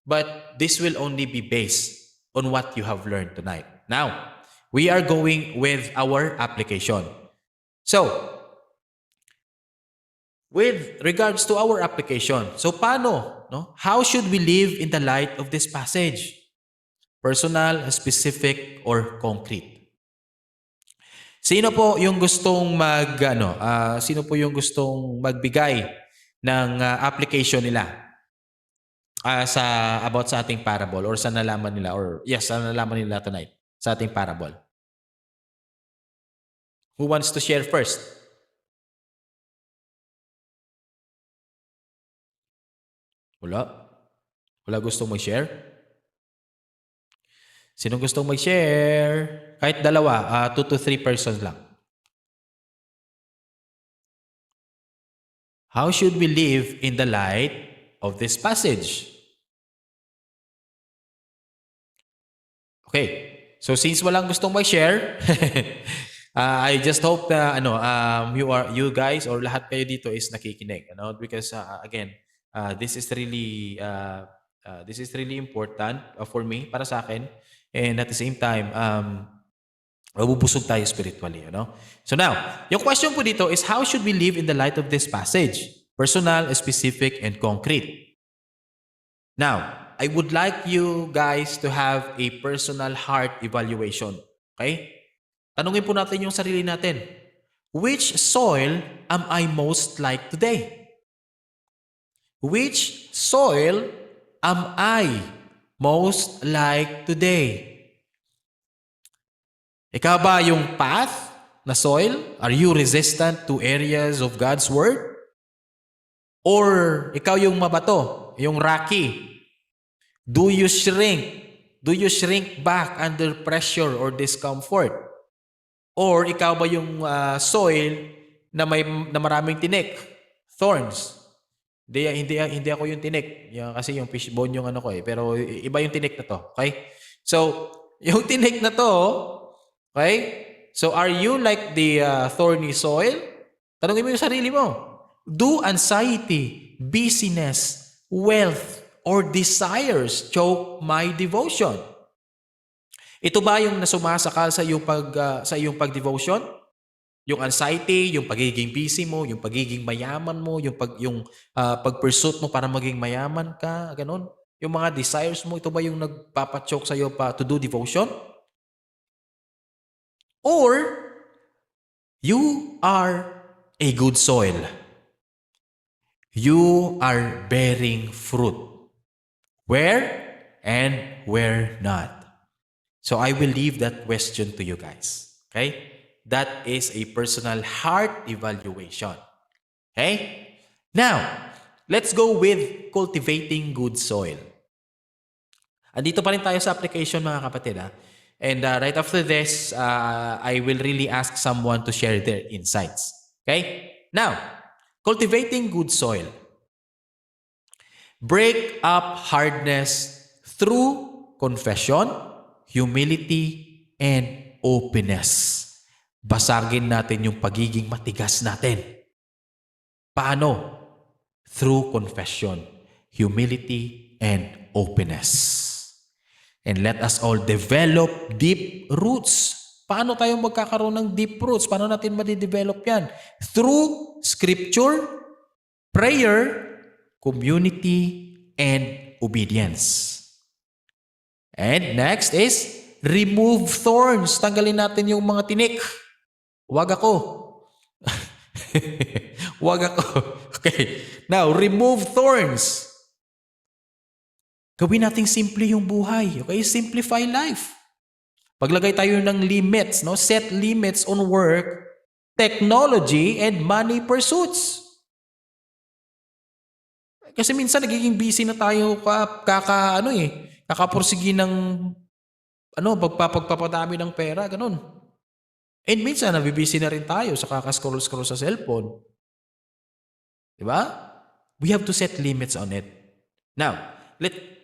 But this will only be based on what you have learned tonight. Now, we are going with our application. So, with regards to our application, so paano? No? How should we live in the light of this passage? Personal, specific, or concrete? Sino po yung gustong sino po yung gustong magbigay ng application nila about sa ating parable, or sa nalaman nila, sa nalaman nila tonight sa ating parable? Who wants to share first? Wala? Wala gustong mag-share? Sino gustong mag-share? Kahit dalawa, 2 to 3 persons lang. How should we live in the light of this passage? Okay. So since walang gustong mag-share, I just hope na you guys or lahat kayo dito is nakikinig, because again, this is really important for me, para sa akin, and at the same time mabubusog tayo spiritually, So now, yung question po dito is, how should we live in the light of this passage? Personal, specific, and concrete. Now, I would like you guys to have a personal heart evaluation. Okay? Tanungin po natin yung sarili natin. Which soil am I most like today? Which soil am I most like today? Ikaw ba yung path na soil? Are you resistant to areas of God's Word? Or ikaw yung mabato, yung rocky? Do you shrink? Do you shrink back under pressure or discomfort? Or ikaw ba yung soil na maraming tinik, thorns? Hindi ako yung tinik. Kasi yung fishbone yung ko eh. Pero iba yung tinik na to. Okay? So, yung tinik na to, okay? So, are you like the thorny soil? Tanungin mo yung sarili mo. Do anxiety, busyness, wealth, or desires choke my devotion? Ito ba yung nasumasakal sa iyong pag-devotion? Yung anxiety, yung pagiging busy mo, yung pagiging mayaman mo, yung pag-pursuit mo para maging mayaman ka, ganun. Yung mga desires mo, ito ba yung nagpapachoke sa iyo to do devotion? Or you are a good soil. You are bearing fruit. Where? and where not? So I will leave that question to you guys. Okay? That is a personal heart evaluation. Okay? Now, let's go with cultivating good soil. Andito pa rin tayo sa application mga kapatid. And right after this, I will really ask someone to share their insights. Okay? Now, cultivating good soil. Break up hardness through confession, humility, and openness. Basagin natin yung pagiging matigas natin. Paano? Through confession, humility, and openness. And let us all develop deep roots. Paano tayo magkakaroon ng deep roots? Paano natin madidevelop yan? Through scripture, prayer, community, and obedience. And next is remove thorns. Tanggalin natin yung mga tinik. Huwag ako. Huwag ako. Okay. Now, remove thorns. Gawin nating simple yung buhay. Okay? Simplify life. Paglagay tayo ng limits, no? Set limits on work, technology, and money pursuits. Kasi minsan nagiging busy na tayo kakapursigi ng pagpapadami ng pera, ganun. And minsan nabibisi na rin tayo sa kakascroll-scroll sa cellphone. Diba? We have to set limits on it. Now,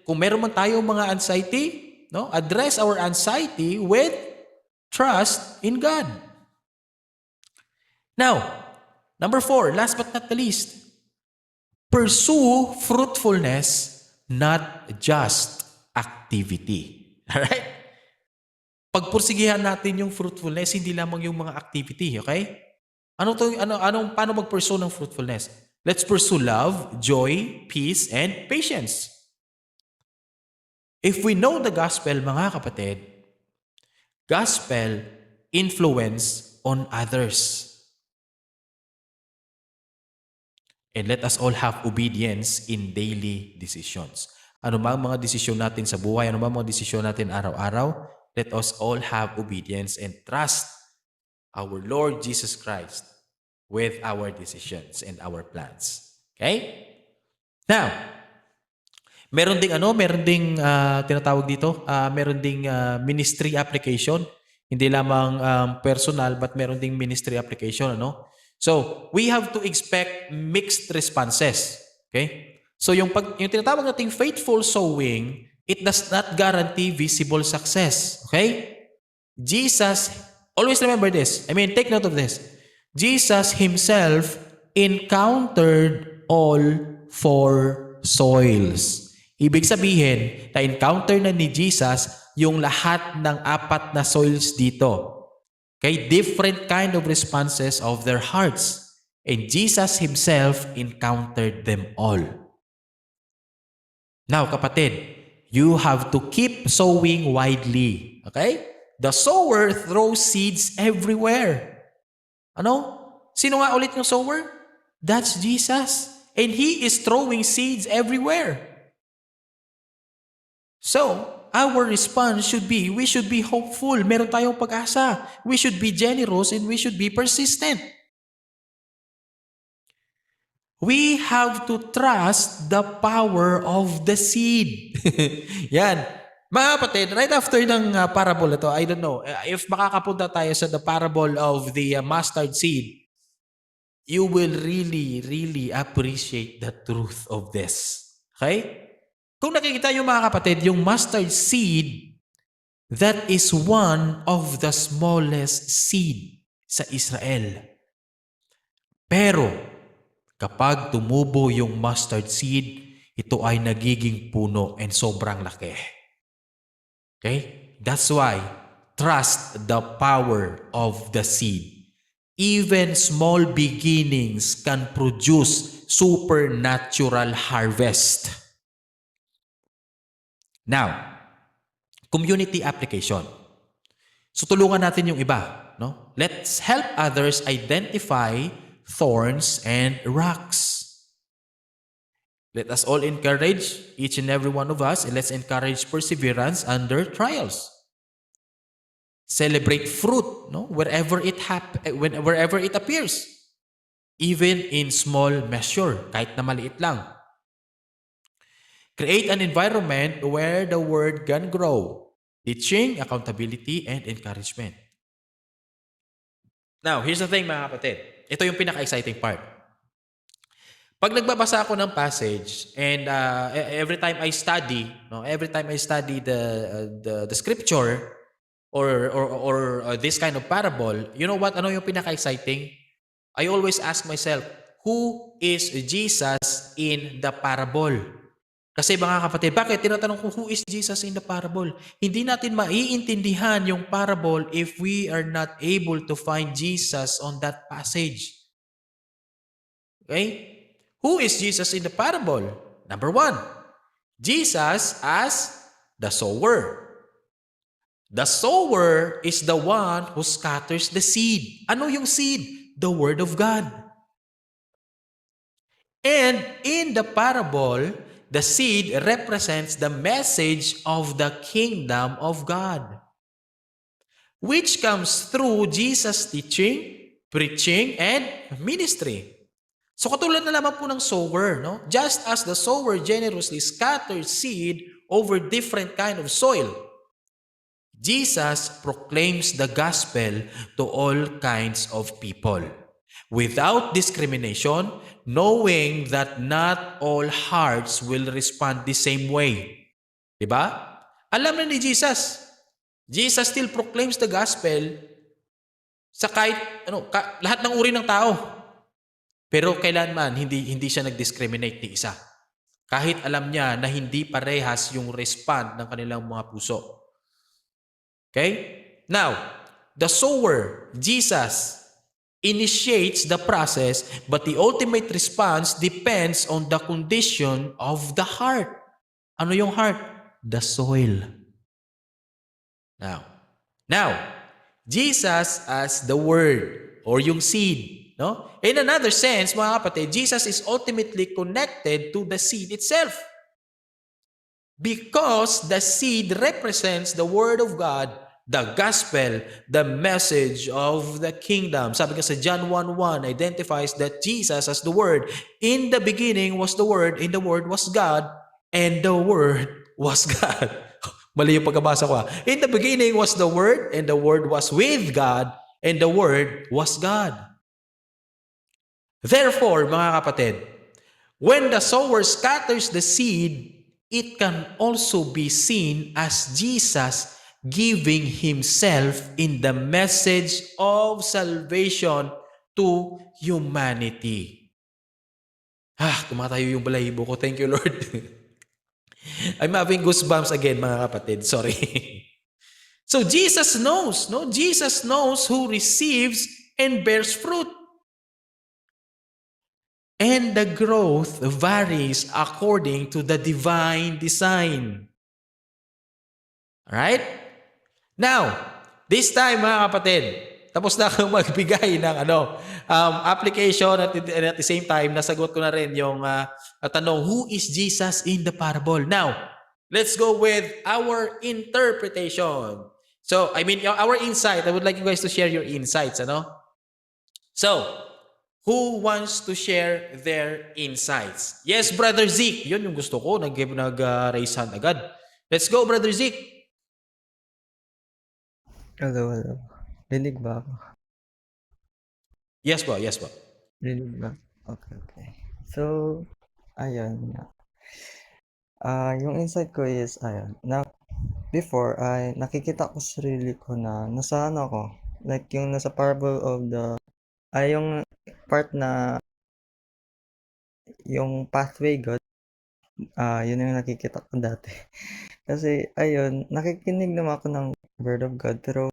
kung meron man tayo mga anxiety, no, address our anxiety with trust in God. Now, number 4, last but not the least, pursue fruitfulness, not just activity. Alright? Pagpursigihan natin yung fruitfulness, hindi lamang yung mga activity, okay? Paano mag-pursue ng fruitfulness? Let's pursue love, joy, peace, and patience. If we know the gospel, mga kapatid, gospel influence on others. And let us all have obedience in daily decisions. Ano ba ang mga desisyon natin sa buhay? Ano ba ang mga desisyon natin araw-araw? Let us all have obedience and trust our Lord Jesus Christ with our decisions and our plans. Okay? Now, meron ding tinatawag dito, meron ding ministry application. Hindi lamang personal, but meron ding ministry application, ano? So, we have to expect mixed responses. Okay? So, yung tinatawag nating faithful sowing, it does not guarantee visible success. Okay? Jesus, always remember this. Take note of this. Jesus himself encountered all 4 soils. Ibig sabihin, na-encounter na ni Jesus yung lahat ng 4 na soils dito. Okay? Different kind of responses of their hearts. And Jesus himself encountered them all. Now, kapatid, you have to keep sowing widely. Okay? The sower throws seeds everywhere. Ano? Sino nga ulit yung sower? That's Jesus. And He is throwing seeds everywhere. So, our response should be, we should be hopeful. Meron tayong pag-asa. We should be generous and we should be persistent. We have to trust the power of the seed. Yan. Mga kapatid, right after ng parable ito, I don't know, if makakapunta tayo sa the parable of the mustard seed, you will really, really appreciate the truth of this. Okay? Kung nakikita yung mga kapatid, yung mustard seed, that is one of the smallest seed sa Israel. Pero, kapag tumubo yung mustard seed, ito ay nagiging puno and sobrang laki. Okay? That's why, trust the power of the seed. Even small beginnings can produce supernatural harvest. Now, community application. So tulungan natin yung iba, no? Let's help others identify thorns and rocks. Let us all encourage each and every one of us, and let's encourage perseverance under trials. Celebrate fruit, no, wherever it appears, even in small measure, kahit na maliit lang. Create an environment where the word can grow, teaching, accountability, and encouragement. Now, here's the thing mga kapatid. Ito yung pinaka-exciting part. Pag nagbabasa ako ng passage and every time I study the scripture or this kind of parable, you know what? Ano yung pinaka-exciting? I always ask myself, who is Jesus in the parable? Kasi mga kapatid, bakit tinatanong ko who is Jesus in the parable? Hindi natin maiintindihan yung parable if we are not able to find Jesus on that passage. Okay? Who is Jesus in the parable? Number 1, Jesus as the sower. The sower is the one who scatters the seed. Ano yung seed? The Word of God. And in the parable, the seed represents the message of the kingdom of God, which comes through Jesus' teaching, preaching, and ministry. So katulad na naman po ng sower, no? Just as the sower generously scatters seed over different kind of soil, Jesus proclaims the gospel to all kinds of people without discrimination, knowing that not all hearts will respond the same way. Diba? Alam na ni Jesus. Jesus still proclaims the gospel sa kahit lahat ng uri ng tao. Pero kailanman hindi siya nag-discriminate ni isa. Kahit alam niya na hindi parehas yung respond ng kanilang mga puso. Okay? Now, the sower, Jesus, initiates the process, but the ultimate response depends on the condition of the heart. Ano yung heart? The soil. Now, Jesus as the word or yung seed, no? In another sense, mga kapatid, Jesus is ultimately connected to the seed itself. Because the seed represents the Word of God, the gospel, the message of the kingdom. Sabi nga sa John 1:1 identifies that Jesus as the Word. In the beginning was the Word, and the Word was God, and the Word was God. Mali yung pagkabasa ko. In the beginning was the Word, and the Word was with God, and the Word was God. Therefore, mga kapatid, when the sower scatters the seed, it can also be seen as Jesus giving himself in the message of salvation to humanity. Tumatayo yung balahibo ko. Thank you, Lord. I'm having goosebumps again, mga kapatid. Sorry. So Jesus knows, no? Jesus knows who receives and bears fruit. And the growth varies according to the divine design. Alright? Now, this time mga kapatid, tapos na akong magbigay ng application at the same time, nasagot ko na rin yung tanong, who is Jesus in the parable? Now, let's go with our interpretation. So, our insight. I would like you guys to share your insights. So, who wants to share their insights? Yes, Brother Zeke. Yun yung gusto ko. Nag-raise hand agad. Let's go, Brother Zeke. Hello. Rinig ba ako? Yes po. Rinig ba? Okay. So, ayun nga. Yung insight ko is, before, nakikita ko sarili ko na nasa ako. Like, yung nasa parable of yung part na yung pathway God, yun yung nakikita ko dati. Kasi, ayun, nakikinig naman ako ng Word of God, pero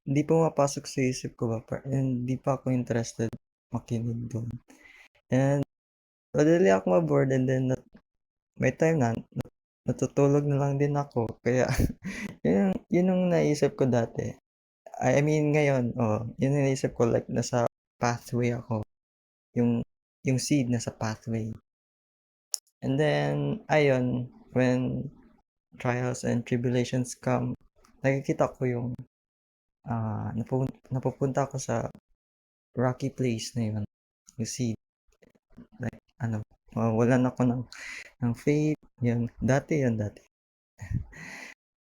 hindi pa mapasok sa isip ko ba, and hindi pa ako interested makinig doon. And, madali ako ma-bored, and then, may time na, natutulog na lang din ako. Kaya, yun yung naisip ko dati. Ngayon, yun yung naisip ko, like, nasa pathway ako. Yung seed nasa pathway. And then, ayun, when trials and tribulations come, nakikita ko yung napupunta ako sa rocky place na yun. You see, like, mawawalan ako ng faith. Yun, dati.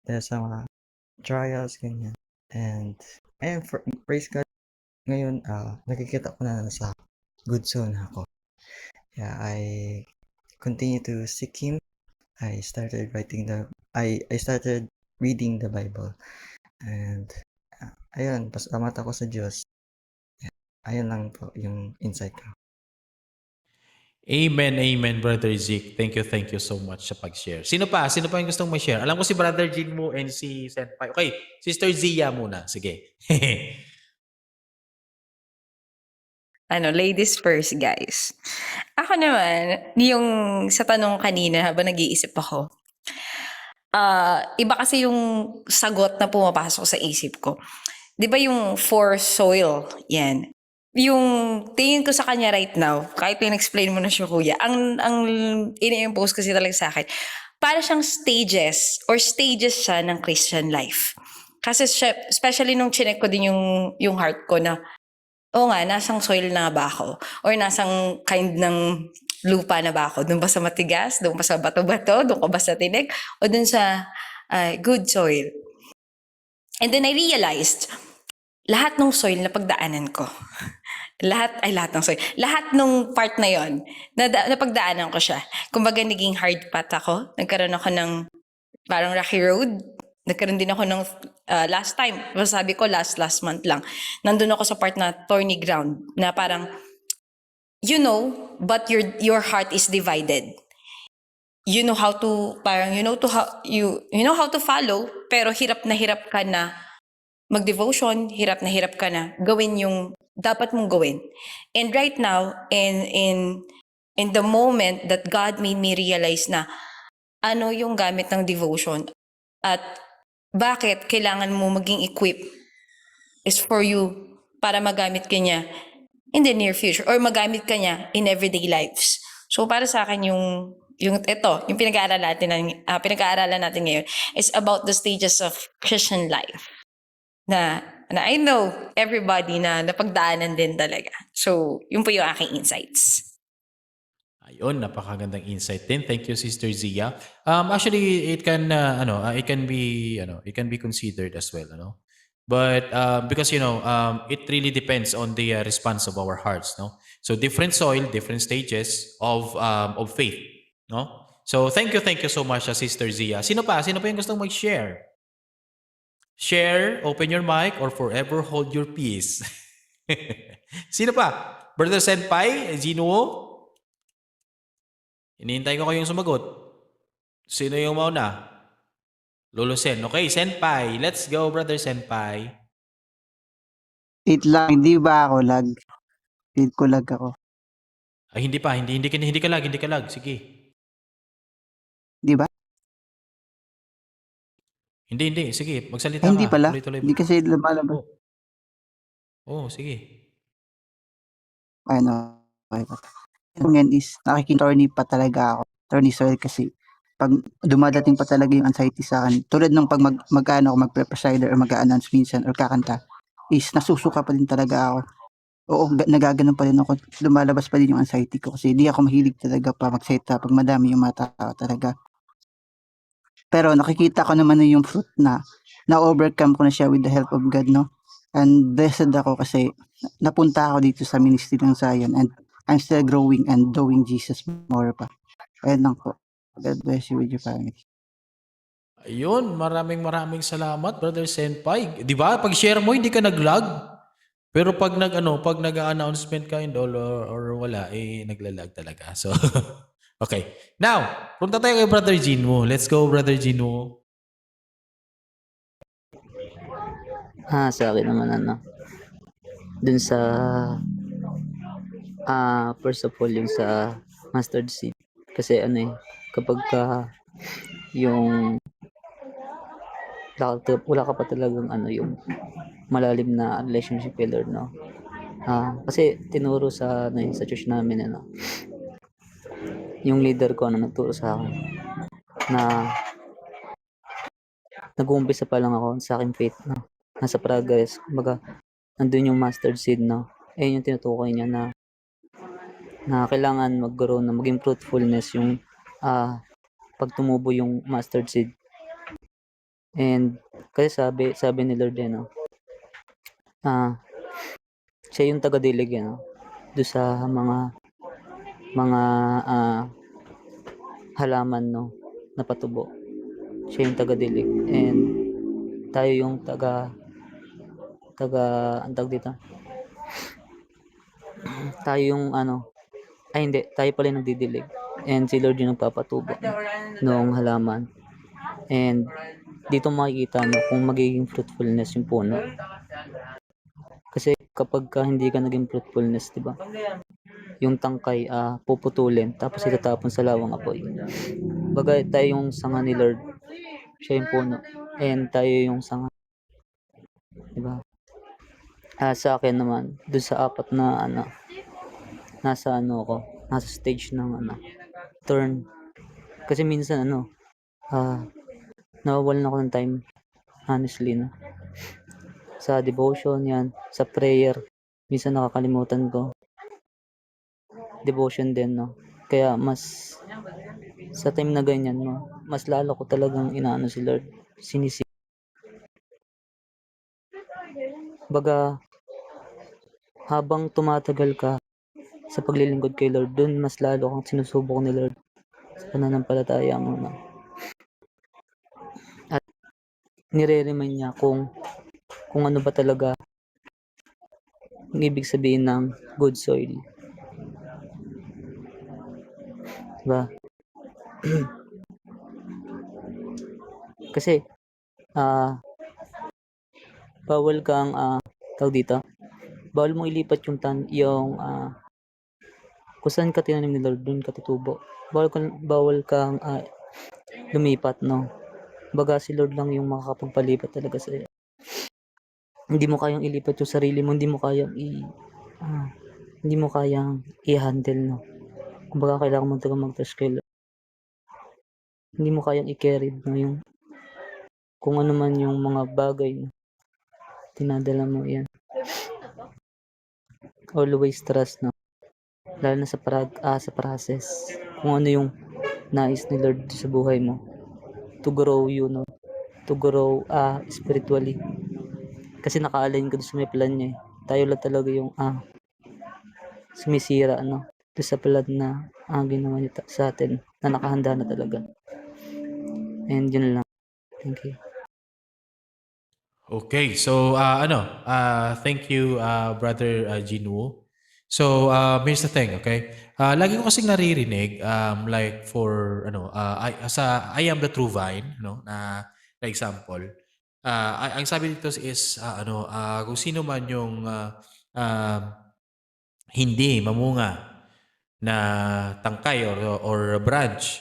Dahil sa mga trials, ganyan. And, ayun, praise God. Ngayon, nakikita ko na nasa good zone na ako. Yeah, I continue to seek Him. I started reading the Bible. And, ayun, pasalamat ako sa Diyos. Ayun lang po yung insight ko. Amen, amen, Brother Zeke. Thank you so much sa pag-share. Sino pa? Sino pa yung gustong mag-share? Alam ko si Brother Jean mo and si Senpai. Okay, Sister Zia muna. Sige. Ladies first, guys. Ako naman, yung sa tanong kanina habang nag-iisip ako, iba kasi yung sagot na pumapasok sa isip ko. Di ba yung for soil, yan. Yung tingin ko sa kanya right now, kahit explain mo na siya, kuya, ang ini-impose kasi talaga sa akin, para siyang stages siya ng Christian life. Kasi siya, especially nung chinek ko din yung heart ko na, oo nga, nasang soil na ba ako? Or nasang kind ng lupa na ba ako? Doon ba sa matigas? Doon ba sa bato-bato? Doon ko ba sa tinik? O doon sa good soil? And then I realized, lahat ng soil na pagdaanan ko, lahat ng soil, lahat ng part na yon, napagdaanan ko siya. Kumbaga naging hard path ako, nagkaroon ako ng parang rocky road, nagkaroon din ako ng last time, sabi ko last month lang, nandun ako sa part na thorny ground, na parang, but your heart is divided. You know how to follow, pero hirap ka na mag-devotion, hirap ka na gawin yung dapat mong gawin. And right now, in the moment that God made me realize na ano yung gamit ng devotion at bakit kailangan mo maging equip is for you para magamit ka niya in the near future or magamit ka niya in everyday lives. So para sa akin yung pinag-aaralan natin ngayon is about the stages of Christian life. Na I know everybody na napagdaanan din talaga. So, yun po yung aking insights. Ayun, napakagandang insight din. Thank you, Sister Zia. Actually, it can be considered as well, But because it really depends on the response of our hearts, no. So different soil, different stages of faith, no. So thank you so much, Sister Zia. Sino pa yung gustong mag-share? Share, open your mic, or forever hold your peace. Sino pa? Brother Senpai, Zinuo? Hinihintay ko kayong sumagot. Sino yung mauna? Lolo Sen. Okay, Senpai. Let's go, Brother Senpai. Wait lang, hindi ba ako lag? Feel ko lag ako. Ay, hindi pa. Hindi ka lag. Sige. Di ba? Hindi. Sige, magsalita Ay, hindi ka. pala. Tuloy-tuloy. Hindi kasi lumalabas. Sige. Ano, okay pa. Yung yan is, nakikintorny pa talaga ako. Torny soil kasi pag dumadating pa talaga yung anxiety sa akin, tulad ng pag magpe-presider or mag-a-announce minsan or kakanta, is nasusuka pa din talaga ako. Oo, nagaganon pa din ako. Lumalabas pa din yung anxiety ko kasi di ako mahilig talaga pa mag-setup pag madami yung mga tao talaga. Pero nakikita ko naman na yung fruit na na-overcome ko na siya with the help of God, no? And blessed ako kasi napunta ako dito sa ministry ng Zion and I'm still growing and knowing Jesus more pa. Ayun lang po. God bless you with your family. Ayun, maraming salamat, Brother Senpai. Di ba? Pag share mo, hindi ka nag-lag. Pero pag nag-announcement ka or wala, naglalag talaga. So, okay. Now, punta tayo kay Brother Jinwo. Let's go, Brother Jinwo. Sa akin naman dun sa first of all yung sa mustard seed kasi kapag yung wala ka pa talagang yung malalim na relationship with Lord, kasi tinuro sa church namin yung leader ko nagturo sa akin na nag-uumpisa pa lang ako sa aking faith, no? Nasa progress. Kumbaga, nandun yung mustard seed, no? Yung tinutukoy niya na kailangan magkaroon na maging fruitfulness yung pag tumubo yung mustard seed. And kasi sabi ni Lord no, siya yung taga-dilig no, do sa mga halaman no na patubo. Siya yung taga-dilig and tayo yung ang tawag dito. Tayo yung tayo pala yung nagdidilig. And si Lord yung nagpapatubo ng halaman. And dito makikita mo kung magiging fruitfulness yung puno. Kasi kapag hindi ka naging fruitfulness, di ba? Yung tangkay puputulin tapos itatapon sa lawang apoy. Bagay tayo yung sanga ni Lord. Siya yung puno. And tayo yung sanga. Di ba? Sa akin naman, dun sa apat na nasa stage ng turn. Kasi minsan nawawalan ako ng time, honestly, no? Sa devotion yan, sa prayer, minsan nakakalimutan ko. Devotion din, no? Kaya mas, sa time na ganyan, no, mas lalo ko talagang inaano si Lord, sinisi. Baga, habang tumatagal ka sa paglilingkod kay Lord, dun mas lalo kang sinusubok ni Lord sa pananampalataya mo, no? At nire-remind niya kung ano ba talaga ang ibig sabihin ng good soil. Diba? Kasi bawal kang tawag dito, bawal mo ilipat yung kung saan ka tinanim ni Lord, dun ka tutubo. Bawal kang lumipat, no? Baga si Lord lang yung makakapagpalipat talaga sa iyo. Hindi mo kayang ilipat yung sarili mo, hindi mo kayang i-handle, no? Kumbaga kailangan mo talaga mag-trust kay Lord. Hindi mo kayang i-carry, no, yung kung ano man yung mga bagay na tinadala mo, yan. Always trust, no? Lalo na sa process. Kung ano yung nais ni Lord sa buhay mo. To grow you, no? To grow spiritually. Kasi naka-align ka doon sa may plan niya. Tayo lang talaga yung sumisira, no? Doon sa plan na ginawa niya sa atin na nakahanda na talaga. And yun lang. Thank you. Okay, so thank you Brother Jinwoo. So here's the thing, okay? Lagi ko kasing naririnig like for I am the true vine, no? Na example. Ang sabi dito is kung sino man yung hindi mamunga na tangkay or branch,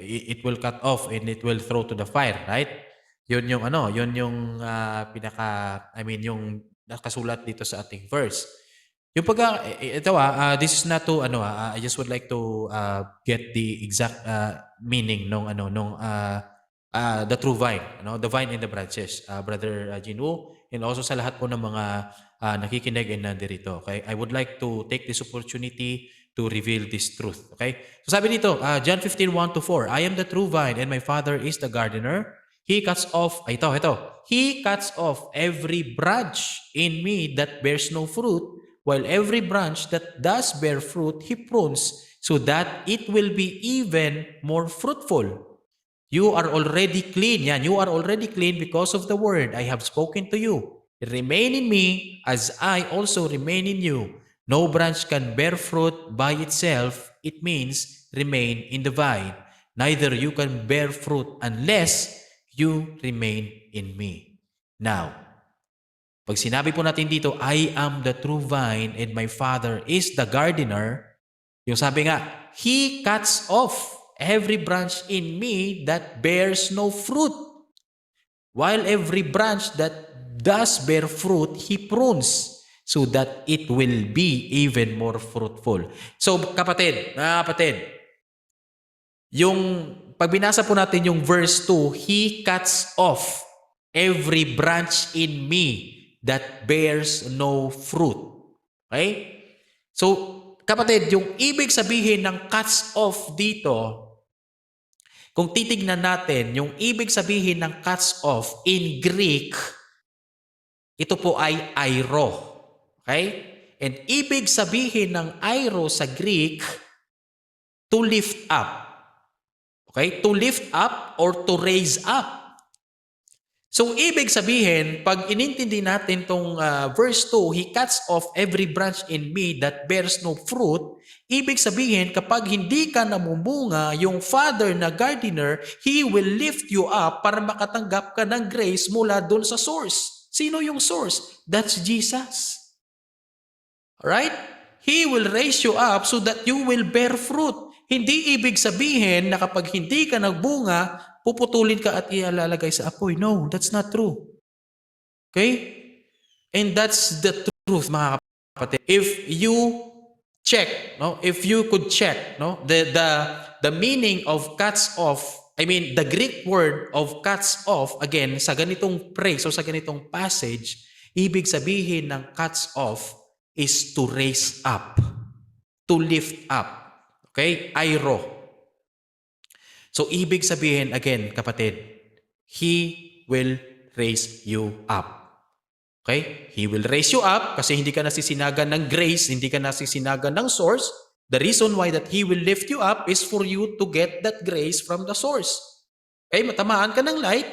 it will cut off and it will throw to the fire, right? Yun yung yung yung nakasulat dito sa ating verse. Yung this is not to I just would like to get the exact meaning nung the true vine, the vine and the branches, Brother Jinwoo, and also sa lahat po ng mga nakikinig and nandirito. Okay? I would like to take this opportunity to reveal this truth. Okay? So sabi dito, John 15:1-4, I am the true vine and my Father is the gardener. He cuts off, He cuts off every branch in me that bears no fruit, while every branch that does bear fruit, He prunes so that it will be even more fruitful. You are already clean. Yan, you are already clean because of the word I have spoken to you. Remain in me as I also remain in you. No branch can bear fruit by itself. It means remain in the vine. Neither you can bear fruit unless you remain in me. Now, pag sinabi po natin dito, I am the true vine and my Father is the gardener, yung sabi nga, He cuts off every branch in me that bears no fruit, while every branch that does bear fruit, He prunes so that it will be even more fruitful. So kapatid, mga kapatid, yung pag binasa po natin yung verse 2, He cuts off every branch in me that bears no fruit. Okay? So, kapatid, yung ibig sabihin ng cuts off dito, kung titignan natin, yung ibig sabihin ng cuts off in Greek, ito po ay airo. Okay? And ibig sabihin ng airo sa Greek, to lift up. Okay? To lift up or to raise up. So, ibig sabihin, pag inintindi natin tong verse 2, He cuts off every branch in me that bears no fruit. Ibig sabihin, kapag hindi ka namumunga, yung Father na gardener, He will lift you up para makatanggap ka ng grace mula doon sa source. Sino yung source? That's Jesus. Alright? He will raise you up so that you will bear fruit. Hindi ibig sabihin na kapag hindi ka nagbunga, puputulin ka at ilalagay sa apoy. No, that's not true. Okay? And that's the truth, mga kapatid. If you check, no, if you could check, no, the meaning of cuts off, I mean, the Greek word of cuts off, again, sa ganitong phrase o sa ganitong passage, ibig sabihin ng cuts off is to raise up, to lift up. Okay? Airo. So, ibig sabihin, again, kapatid, He will raise you up. Okay? He will raise you up kasi hindi ka nasisinagan ng grace, hindi ka nasisinagan ng source. The reason why that He will lift you up is for you to get that grace from the source. Okay? Matamaan ka ng light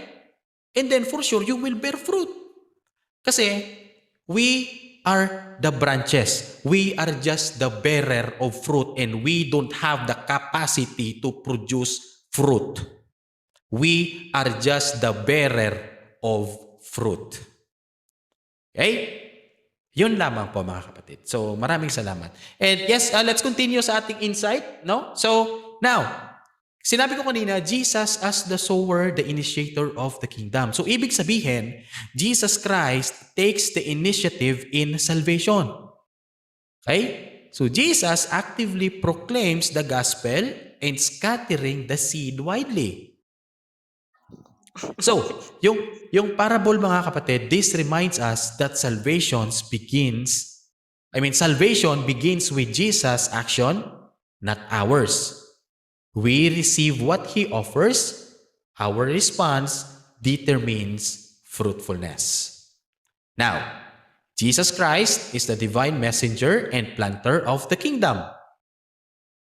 and then for sure, you will bear fruit. Kasi, we are the branches. We are just the bearer of fruit and we don't have the capacity to produce fruit. We are just the bearer of fruit. Okay? Yun lamang po mga kapatid. So maraming salamat. And yes, let's continue sa ating insight. No? So now, sinabi ko kanina, Jesus as the sower, the initiator of the kingdom. So, ibig sabihin, Jesus Christ takes the initiative in salvation. Okay? So, Jesus actively proclaims the gospel and scattering the seed widely. So, yung parable mga kapatid, this reminds us that salvation begins with Jesus' action, not ours. We receive what He offers. Our response determines fruitfulness. Now, Jesus Christ is the divine messenger and planter of the kingdom.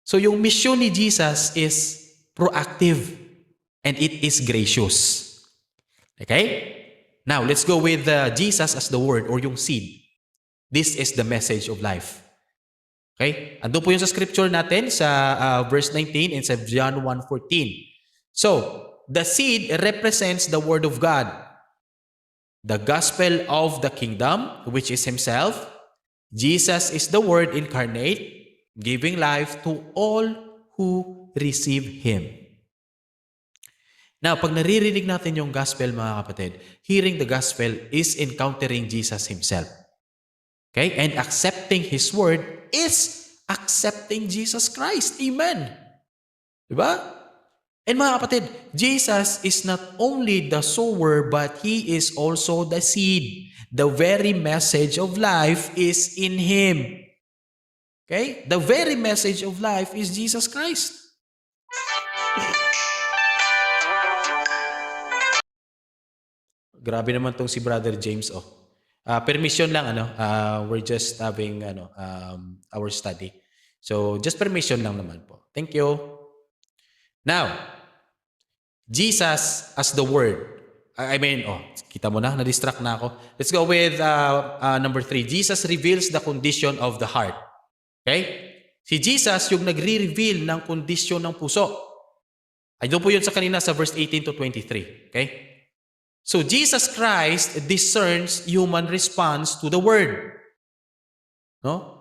So yung mission ni Jesus is proactive and it is gracious. Okay? Now, let's go with Jesus as the word or yung seed. This is the message of life. Okay? Ando po yung sa scripture natin sa verse 19 and sa John 1:14. So, the seed represents the word of God. The gospel of the kingdom, which is Himself. Jesus is the word incarnate, giving life to all who receive Him. Now, pag naririnig natin yung gospel, mga kapatid, hearing the gospel is encountering Jesus Himself. Okay? And accepting His word is accepting Jesus Christ. Amen. Diba? And mga kapatid, Jesus is not only the sower, but He is also the seed. The very message of life is in Him. Okay? The very message of life is Jesus Christ. Grabe naman tong si Brother James, oh. Permission lang, we're just having our study. So, just permission lang naman po. Thank you. Now, Jesus as the Word. Kita mo na, na-distract na ako. Let's go with number 3. Jesus reveals the condition of the heart. Okay? Si Jesus yung nagre-reveal ng kondisyon ng puso. Ay, doon po yun sa kanina sa verse 18 to 23. Okay? So, Jesus Christ discerns human response to the Word. No?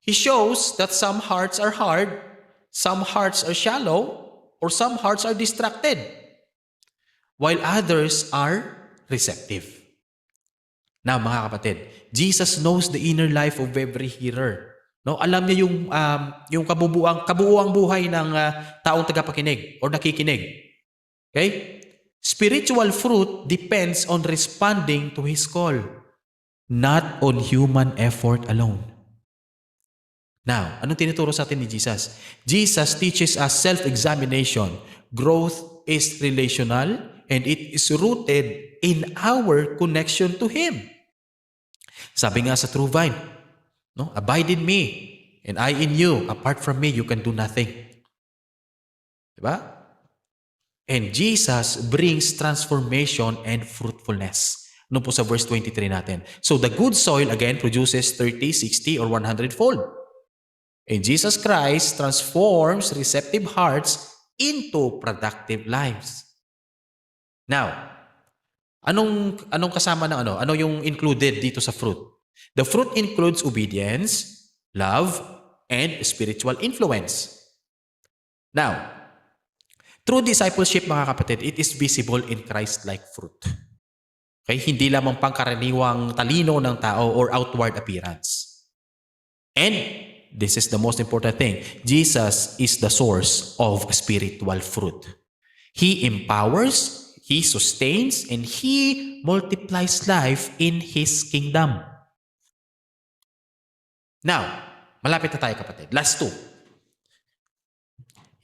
He shows that some hearts are hard, some hearts are shallow, or some hearts are distracted, while others are receptive. Now, mga kapatid, Jesus knows the inner life of every hearer. No, alam niya yung kabuuang buhay ng taong tagapakinig or nakikinig. Okay? Spiritual fruit depends on responding to His call, not on human effort alone. Now, anong tinuturo sa atin ni Jesus? Jesus teaches us self-examination. Growth is relational and it is rooted in our connection to Him. Sabi nga sa True Vine, no? Abide in me and I in you. Apart from me, you can do nothing. Diba? And Jesus brings transformation and fruitfulness. Ano po sa verse 23 natin? So the good soil again produces 30, 60, or 100-fold. And Jesus Christ transforms receptive hearts into productive lives. Now, anong kasama ng ano? Ano yung included dito sa fruit? The fruit includes obedience, love, and spiritual influence. Now, true discipleship, mga kapatid, it is visible in Christ-like fruit. Okay? Hindi lamang pangkaraniwang talino ng tao or outward appearance. And this is the most important thing. Jesus is the source of spiritual fruit. He empowers, He sustains, and He multiplies life in His kingdom. Now, malapit na tayo, kapatid. Last two.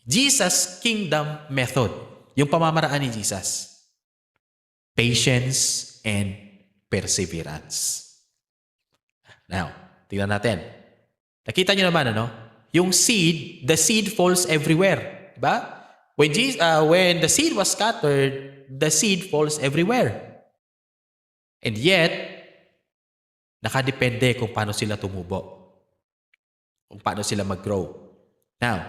Jesus' kingdom method. Yung pamamaraan ni Jesus. Patience and perseverance. Now, tingnan natin. Nakita nyo naman, ano? Yung seed, the seed falls everywhere. Diba? When the seed was scattered, the seed falls everywhere. And yet, nakadepende kung paano sila tumubo. Kung paano sila mag-grow. Now,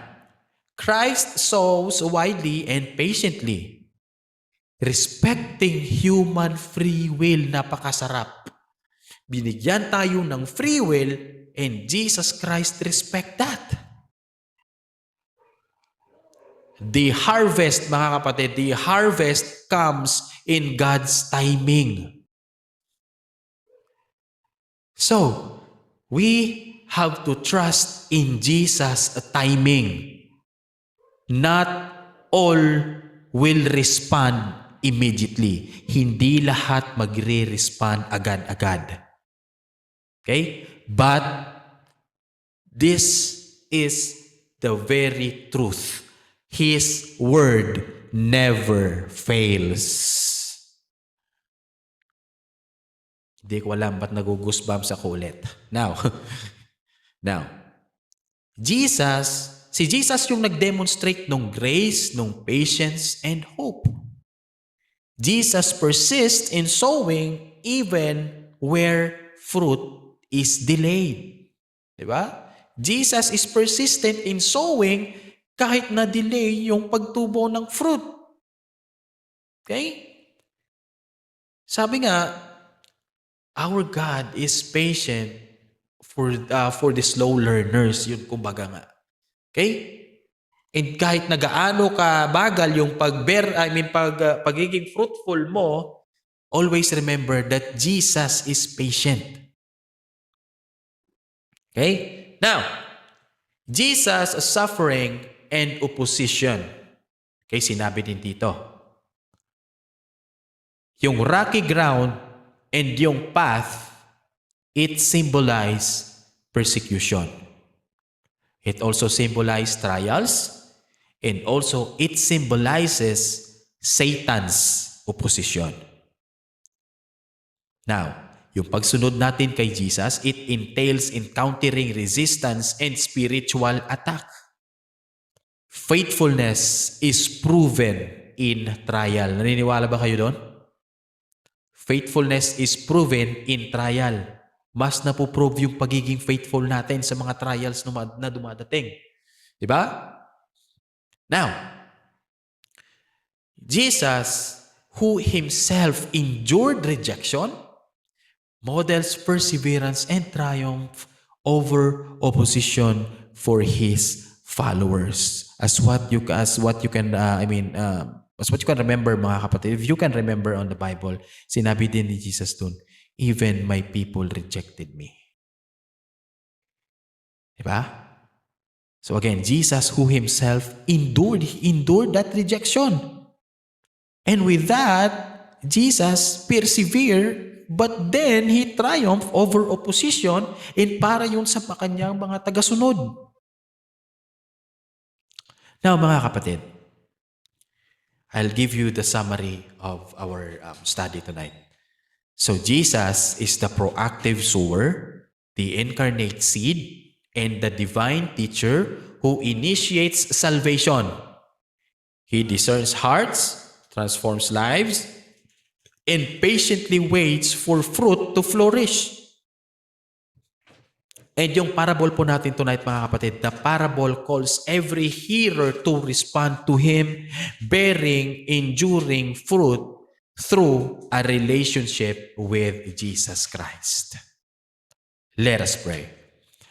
Christ sows widely and patiently. Respecting human free will, napakasarap. Binigyan tayo ng free will and Jesus Christ respect that. The harvest, mga kapatid, the harvest comes in God's timing. So, we have to trust in Jesus' timing. Not all will respond immediately. Hindi lahat magre-respond agad-agad. Okay? But this is the very truth. His word never fails. Hindi ko alam ba't nagugusbumps ako ulit. Now, si Jesus yung nag-demonstrate ng grace, ng patience, and hope. Jesus persists in sowing even where fruit is delayed. Diba? Jesus is persistent in sowing kahit na-delay yung pagtubo ng fruit. Okay? Sabi nga, our God is patient for the slow learners. Yun kumbaga nga. Okay? And kahit nagaano ka bagal yung pagiging fruitful mo, always remember that Jesus is patient. Okay? Now, Jesus' suffering and opposition. Okay, sinabi din dito. Yung rocky ground and yung path, it symbolizes persecution. It also symbolizes trials, and also it symbolizes Satan's opposition. Now, yung pagsunod natin kay Jesus, it entails encountering resistance and spiritual attack. Faithfulness is proven in trial. Naniniwala ba kayo doon? Faithfulness is proven in trial. Mas napoprove yung pagiging faithful natin sa mga trials na dumadating. Diba? Now, Jesus, who Himself endured rejection, models perseverance and triumph over opposition for His followers. As what you can remember, mga kapatid. If you can remember on the Bible, sinabi din ni Jesus dun, even my people rejected me. Diba? So again, Jesus who himself endured that rejection. And with that, Jesus persevered, but then he triumphed over opposition and para yun sa kanyang mga tagasunod. Now mga kapatid, I'll give you the summary of our study tonight. So Jesus is the proactive sower, the incarnate seed, and the divine teacher who initiates salvation. He discerns hearts, transforms lives, and patiently waits for fruit to flourish. And yung parable po natin tonight mga kapatid, the parable calls every hearer to respond to Him, bearing enduring fruit through a relationship with Jesus Christ. Let us pray.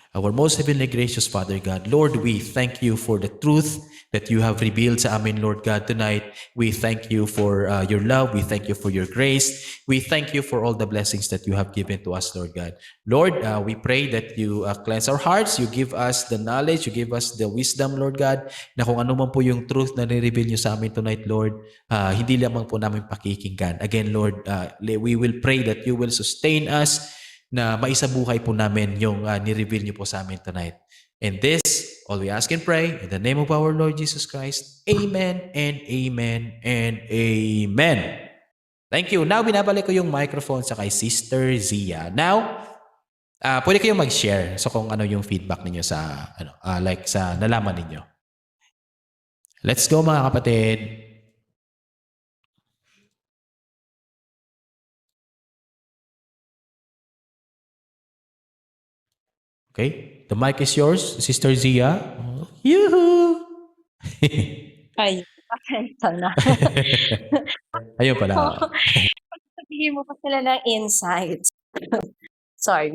Our most heavenly gracious Father God, Lord, we thank you for the truth that you have revealed sa amin, Lord God, tonight. We thank you for your love. We thank you for your grace. We thank you for all the blessings that you have given to us, Lord God. Lord, we pray that you cleanse our hearts. You give us the knowledge. You give us the wisdom, Lord God, na kung ano man po yung truth na nire-reveal nyo sa amin tonight, Lord, hindi lamang po namin pakikinggan. Again, Lord, we will pray that you will sustain us na maisabuhay po namin yung ni-reveal niyo po sa amin tonight. And this, all we ask and pray, in the name of our Lord Jesus Christ. Amen and amen and amen. Thank you. Now, binabalik ko yung microphone sa kay Sister Zia. Now, pwede kayong mag-share so kung ano yung feedback ninyo sa, like sa nalaman ninyo. Let's go mga kapatid. Okay, the mic is yours, Sister Zia. Yoo-hoo! Ay, ito na. Ayun pala. Sabihin mo pa sila ng insights. Sorry.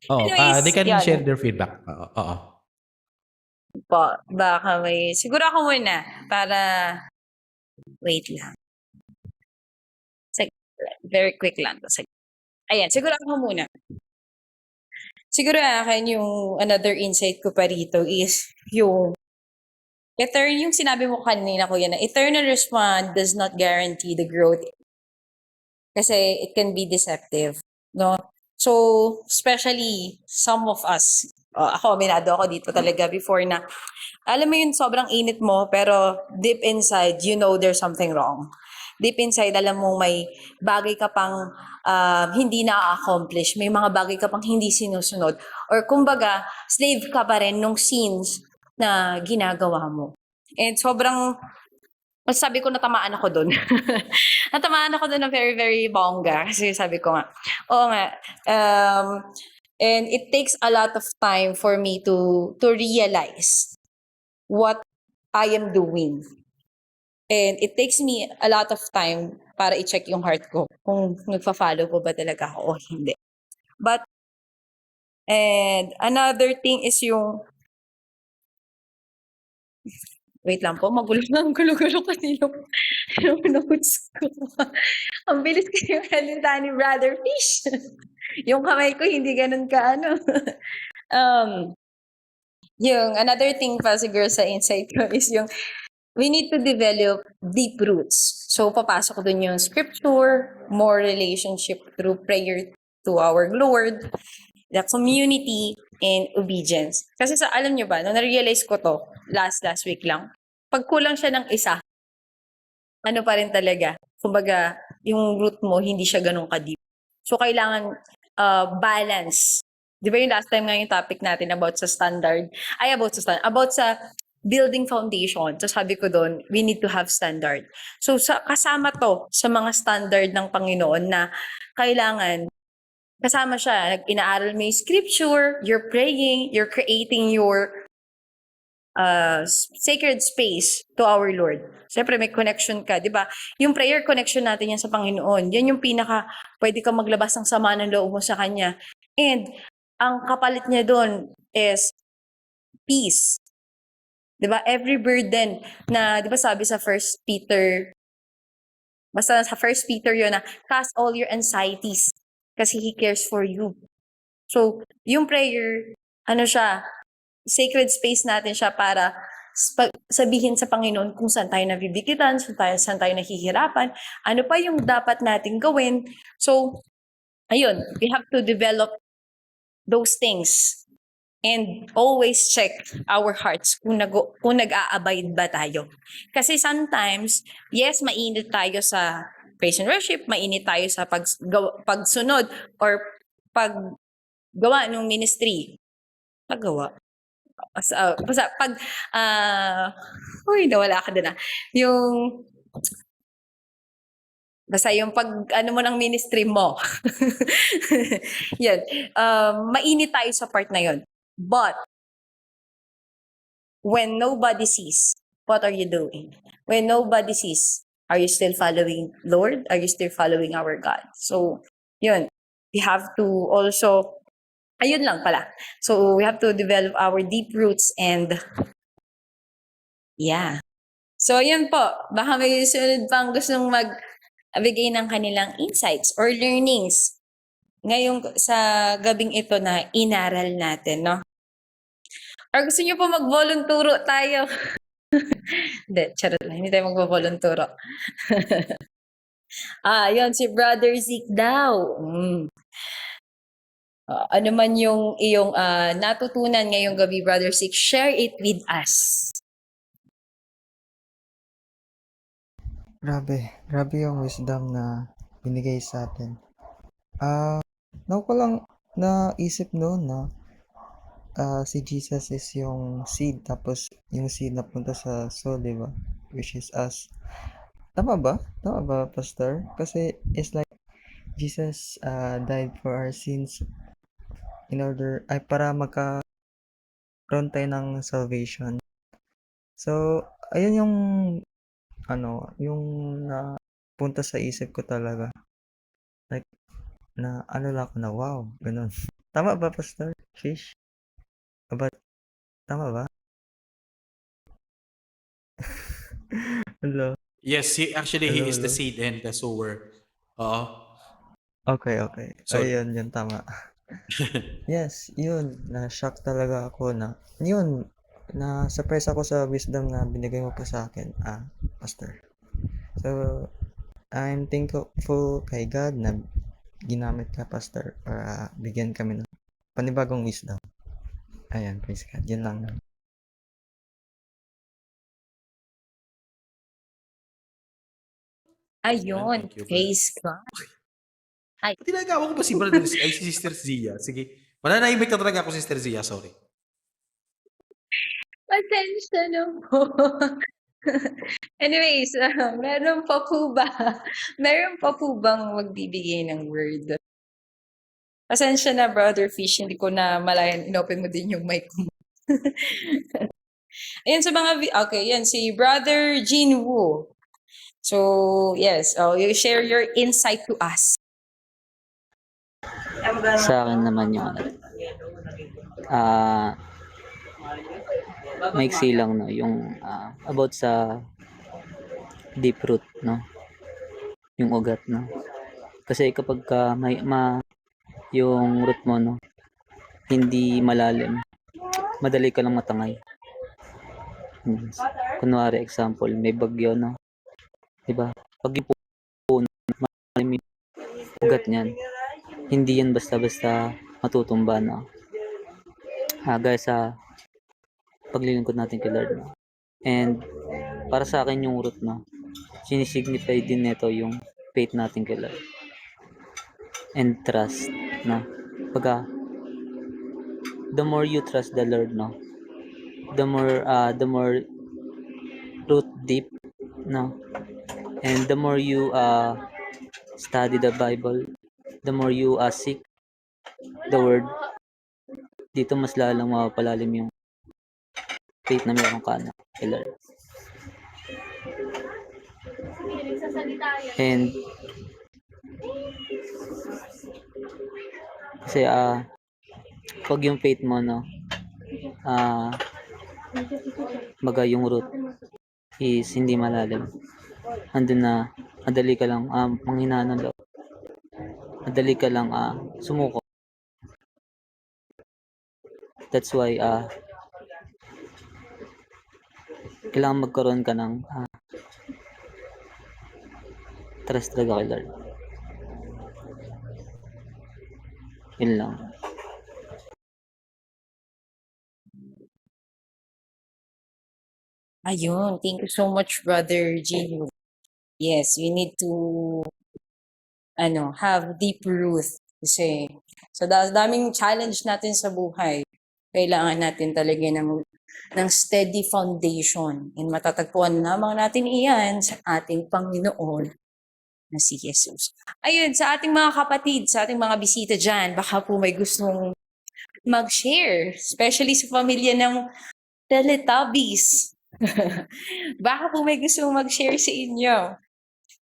Oh, Anyways, they can yun share their feedback. Oo. po. Baka may... Siguro ako muna para... Wait lang. Very quick lang. Ayan, siguro ako muna. Siguro akin yung another insight ko pa rito is yung yung sinabi mo kanina ko yan na eternal response does not guarantee the growth kasi it can be deceptive, no? So, especially some of us, ako, aminado ako dito talaga before na, alam mo yun, sobrang init mo, pero deep inside, you know there's something wrong. Deep inside, alam mo may bagay ka pang hindi na-accomplish, may mga bagay ka pang hindi sinusunod, or kumbaga, slave ka pa rin nung sins na ginagawa mo. And sobrang, sabi ko, natamaan ako doon. Natamaan ako doon na very, very bongga. Kasi sabi ko nga, oo nga, and it takes a lot of time for me to realize what I am doing. And it takes me a lot of time para i-check yung heart ko kung nagfa-follow po ba talaga ako o hindi. But, and another thing is yung, wait lang po, gulo-gulo kasi yung notes ko. Ang bilis kayo halita ni Brother Fish. Yung kamay ko hindi ganun ka yung another thing pa siguro sa insight ko is yung we need to develop deep roots. So, papasok dun yung scripture, more relationship through prayer to our Lord, the community, and obedience. Kasi alam nyo ba, nung na-realize ko to, last week lang, pag kulang siya ng isa, ano pa rin talaga, kumbaga, yung root mo, hindi siya ganun ka-deep. So, kailangan balance. Di ba yung last time nga yung topic natin about sa building foundation. So sabi ko doon, we need to have standard. So kasama to sa mga standard ng Panginoon na kailangan, kasama siya, inaaral mo yung scripture, you're praying, you're creating your sacred space to our Lord. Siyempre may connection ka, di ba? Yung prayer connection natin yan sa Panginoon, yan yung pwede ka maglabas ng sama ng loob mo sa Kanya. And ang kapalit niya doon is peace. Diba? Every burden na, di ba sabi sa 1 Peter, basta sa 1 Peter yun na, cast all your anxieties Kasi He cares for you. So, yung prayer, ano siya, sacred space natin siya para sabihin sa Panginoon kung saan tayo nabibigitan, saan tayo nahihirapan, ano pa yung dapat nating gawin. So, ayun, we have to develop those things and always check our hearts kung nag-a-abide ba tayo. Kasi sometimes, yes, mainit tayo sa praise and worship, mainit tayo sa pagsunod or paggawa ng ministry. Paggawa. Basta pag, nawala ka din Yung, basta yung pag, ano mo ng ministry mo. Yan. Mainit tayo sa part na yon. But, when nobody sees, what are you doing? When nobody sees, are you still following Lord? Are you still following our God? So, yun. We have to also, ayun lang pala. So, we have to develop our deep roots and, yeah. So, yun po. Baka may sunod pang gustong magbigay ng kanilang insights or learnings ngayong sa gabing ito na inaral natin, no? Or gusto niyo po mag-volunturo tayo? Hindi, charot lang. Hindi tayo mag-volunturo. Yun, si Brother Zeke daw. Ano man yung iyong natutunan ngayong gabi, Brother Zeke, share it with us. Grabe yung wisdom na binigay sa atin. Now ko lang naisip noon na si Jesus is yung seed, tapos yung seed napunta sa soul, di ba? Which is us. Tama ba? Tama ba, Pastor? Kasi it's like Jesus died for our sins para magkaroon tayo ng salvation. So, ayun yung yung napunta sa isip ko talaga. Like, ano lang ako na, wow, ganun. Tama ba, Pastor Fish? Tama ba? Hello? Yes, he Hello, is the hello? seed and the sower. Oo. Okay. Sorry. Ayun, yun, tama. Yes, yun. Na-shock talaga ako na-surprise ako sa wisdom na binigay mo pa sa akin, Pastor. So, I'm thankful kay God na ginamit ka, Pastor, para bigyan kami ng panibagong wisdom. Ayan, praise God. Yun lang. Ayun, Thank you, praise God. Tinagawa ko ba si si Sister Zia? Sige. Mananahimik na talaga ako, Sister Zia. Sorry. Pasensya na po. Anyways, meron pa po bang magbibigay ng word? Pasensya na, Brother Fish, hindi ko na malayan, inopen mo din yung mic mo. Ayan sa okay, yan, si Brother Jin Woo. So, yes, you share your insight to us. Sa akin naman yung maiksi lang, no, yung about sa deep root, no, yung ugat, no, kasi kapag yung root mo, no, hindi malalim, madali ka lang matangay. Kunwari example, may bagyo, no, diba, pag yung puno malalim yung ugat niyan, hindi yan basta-basta matutumba, no. Gaya sa paglilingkod natin kay Lord, no? And para sa akin yung root, no, sinisignify din nito yung faith natin kay Lord and trust, no. The more you trust the Lord, no, the more root deep, no, and the more you study the Bible, the more you seek the word, dito mas lalang mapapalalim yung faith na meron ka na kay Lord. And kasi pag yung faith mo, no, baga yung root is hindi malalim, andun na madali ka lang manghinaan ng loob. madali ka lang sumuko. That's why kailangan magkaroon ka ng trust talaga kay Lord. Yun lang. Ayun, thank you so much, Brother Gino. Yes, we need to have deep root. Kasi sa daming challenge natin sa buhay, kailangan natin talaga ng steady foundation. And matatagpuan lamang natin iyan sa ating Panginoon na si Jesus. Ayun, sa ating mga kapatid, sa ating mga bisita dyan, baka po may gustong mag-share, especially sa pamilya ng Teletubbies. Baka po may gustong mag-share sa inyo.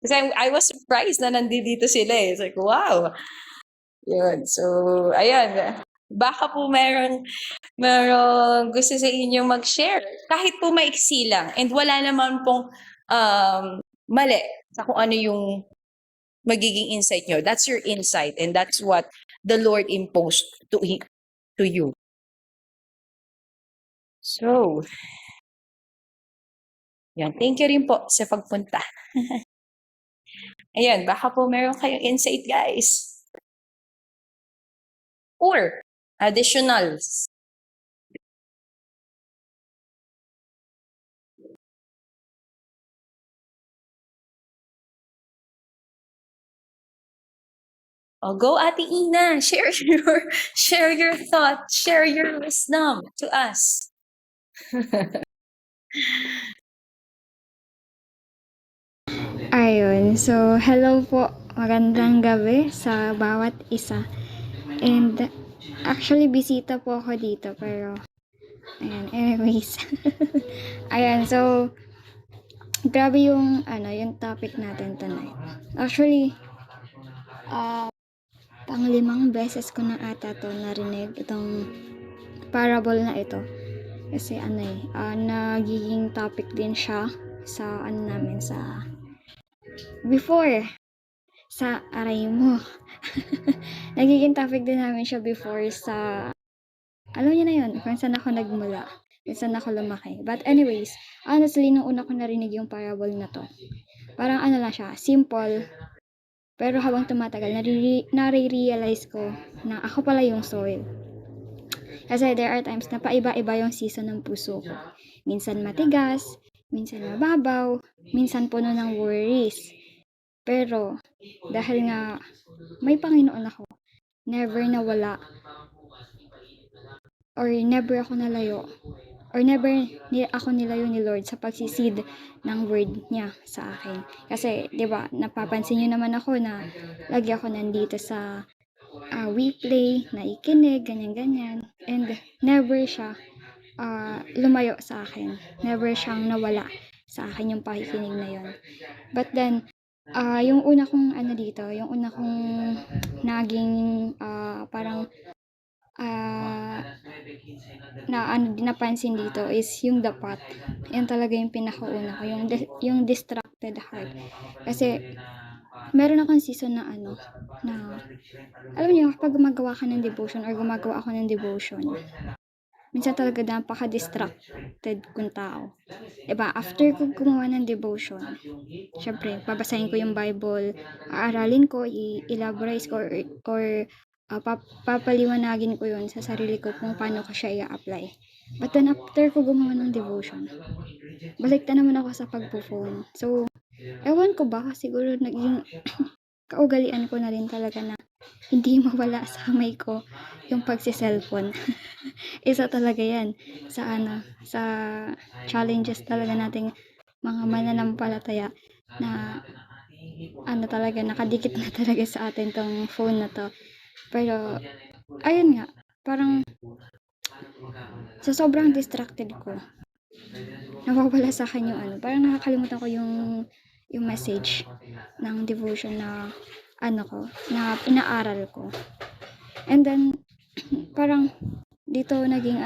Kasi I was surprised na nandito sila eh. It's like, wow. Yun. So, ayan. Baka po merong gusto sa inyo mag-share. Kahit po maiksi lang. And wala naman pong mali sa kung ano yung magiging insight nyo. That's your insight. And that's what the Lord imposed to you. So, yan. Thank you rin po sa pagpunta. Ayan, baka po meron kayong insight, guys. Or additionals. Oh, go Ate Ina, share your thoughts, share your wisdom to us. Ayun, so hello po, magandang gabi sa bawat isa. And actually bisita po ako dito pero ayan, anyways. Ayan, so grabe yung yung topic natin tonight. Actually, pang-5 beses ko na ata to narinig itong parable na ito. Kasi nagiging topic din siya sa namin sa before sa aray mo. Nagiging topic din namin siya before sa alam niyo na yun, kung saan ako nagmula, kung saan ako lumaki. But anyways, honestly, nung una ko narinig yung parable na to, parang lang siya, simple, pero habang tumatagal, nare-realize ko na ako pala yung soil. Kasi there are times na paiba-iba yung season ng puso ko. Minsan matigas, minsan mababaw, minsan puno ng worries. Pero, dahil nga may Panginoon ako, never nawala, or never ako nalayo, or never ako nilayo ni Lord sa pagsisid ng word niya sa akin. Kasi, di ba, napapansin niyo naman ako na lagi ako nandito sa WePlay, naikinig, ganyan-ganyan. And never siya lumayo sa akin. Never siyang nawala sa akin yung pakikinig na yun. But then, yung una kong dito, yung una kong naging parang napansin dito is yung dapat. Yan talaga yung pinakauna ko, yung distracted heart. Kasi meron akong season na na alam niyo, kapag gumagawa ka ng devotion or gumagawa ako ng devotion, minsan talaga napaka-distracted kong tao. Diba? After ko gumawa ng devotion, syempre, babasahin ko yung Bible, aaralin ko, i-elaborate ko, or papaliwanagin ko yun sa sarili ko kung paano ko siya i-apply. But then, after ko gumawa ng devotion, balik na naman ako sa pagpo-phone. So, ewan ko ba, siguro naging kaugalian ko na rin talaga na hindi mawala sa kamay ko yung pagsi-cellphone. Isa talaga yan sa sa challenges talaga nating mga mananampalataya na talaga nakadikit na talaga sa atin tong phone na to. Pero ayun nga, parang sa sobrang distracted ko, nawawala sa akin yung parang nakakalimutan ko yung message ng devotion na na inaaral ko. And then parang dito naging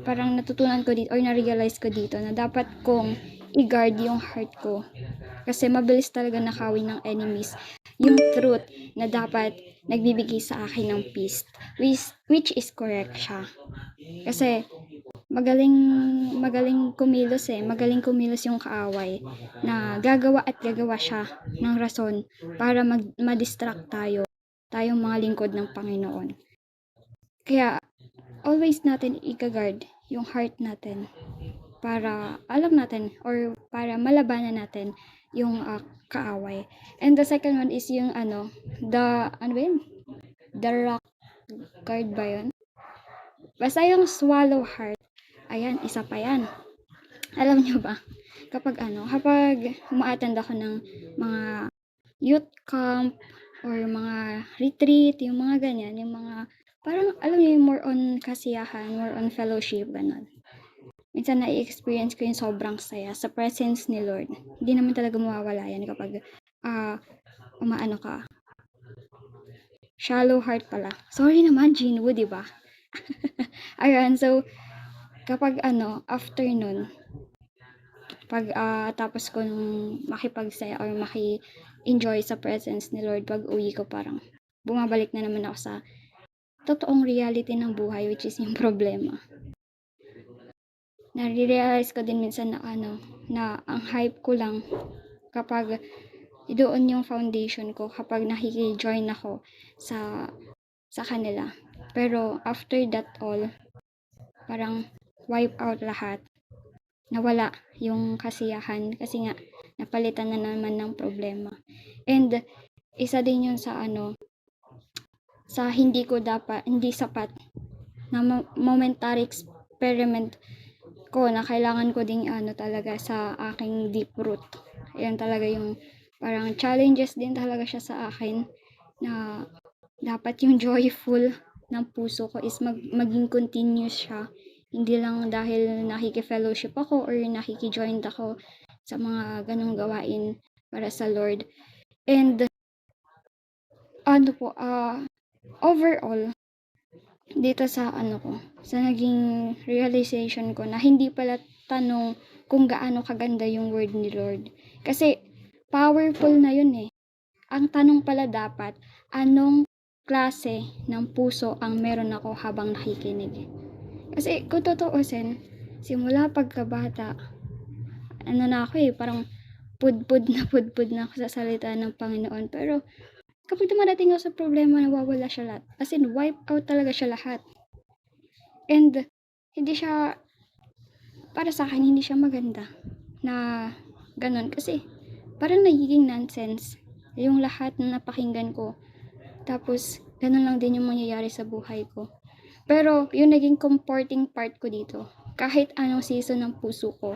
parang natutunan ko dito or na-realize ko dito na dapat kong i-guard yung heart ko. Kasi mabilis talaga nakawin ng enemies yung truth na dapat nagbibigay sa akin ng peace, which is correct siya. Kasi magaling kumilos yung kaaway na gagawa at gagawa siya ng rason para ma-distract tayong mga lingkod ng Panginoon. Kaya always natin i-guard yung heart natin para alam natin or para malabanan natin yung kaaway. And the second one is yung the rock guard ba yun? Basta yung swallow heart. Ayan, isa pa yan. Alam nyo ba? Kapag umaattend ako ng mga youth camp or mga retreat, yung mga ganyan, yung mga parang alam niyo yung more on kasiyahan, more on fellowship, ganun. Minsan na-experience ko yung sobrang saya sa presence ni Lord. Hindi naman talaga mawawala yan kapag umaano ka. Shallow heart pala. Sorry naman, Jinwoo, di ba? Ayan, so kapag after nun, pag tapos ko nung makipagsaya or maki-enjoy sa presence ni Lord, pag uwi ko parang bumabalik na naman ako sa totoong reality ng buhay, which is yung problema. Nare-realize ko din minsan na na ang hype ko lang kapag doon yung foundation ko, kapag nakiki-join ako sa kanila. Pero after that all, parang wipe out lahat. Nawala yung kasiyahan kasi nga napalitan na naman ng problema. And isa din yun sa sa hindi sapat na momentary experiment ko na kailangan ko ding talaga sa aking deep root. Ayan talaga yung parang challenges din talaga siya sa akin na dapat yung joyful ng puso ko is maging continuous siya. Hindi lang dahil nakiki-fellowship ako or nakiki-join ako sa mga ganong gawain para sa Lord. And overall, dito sa sa naging realization ko na hindi pala tanong kung gaano kaganda yung word ni Lord. Kasi powerful na yun eh. Ang tanong pala dapat, anong klase ng puso ang meron ako habang nakikinig. Kasi kung tutuusin, simula pagkabata, na ako parang pudpud na ako sa salita ng Panginoon. Pero kapag dumadating ako sa problema, nawawala siya lahat. As in, wipe out talaga siya lahat. And hindi siya, para sa akin, hindi siya maganda na ganun. Kasi parang nagiging nonsense yung lahat na napakinggan ko. Tapos, ganun lang din yung mangyayari sa buhay ko. Pero, yung naging comforting part ko dito, kahit anong season ng puso ko,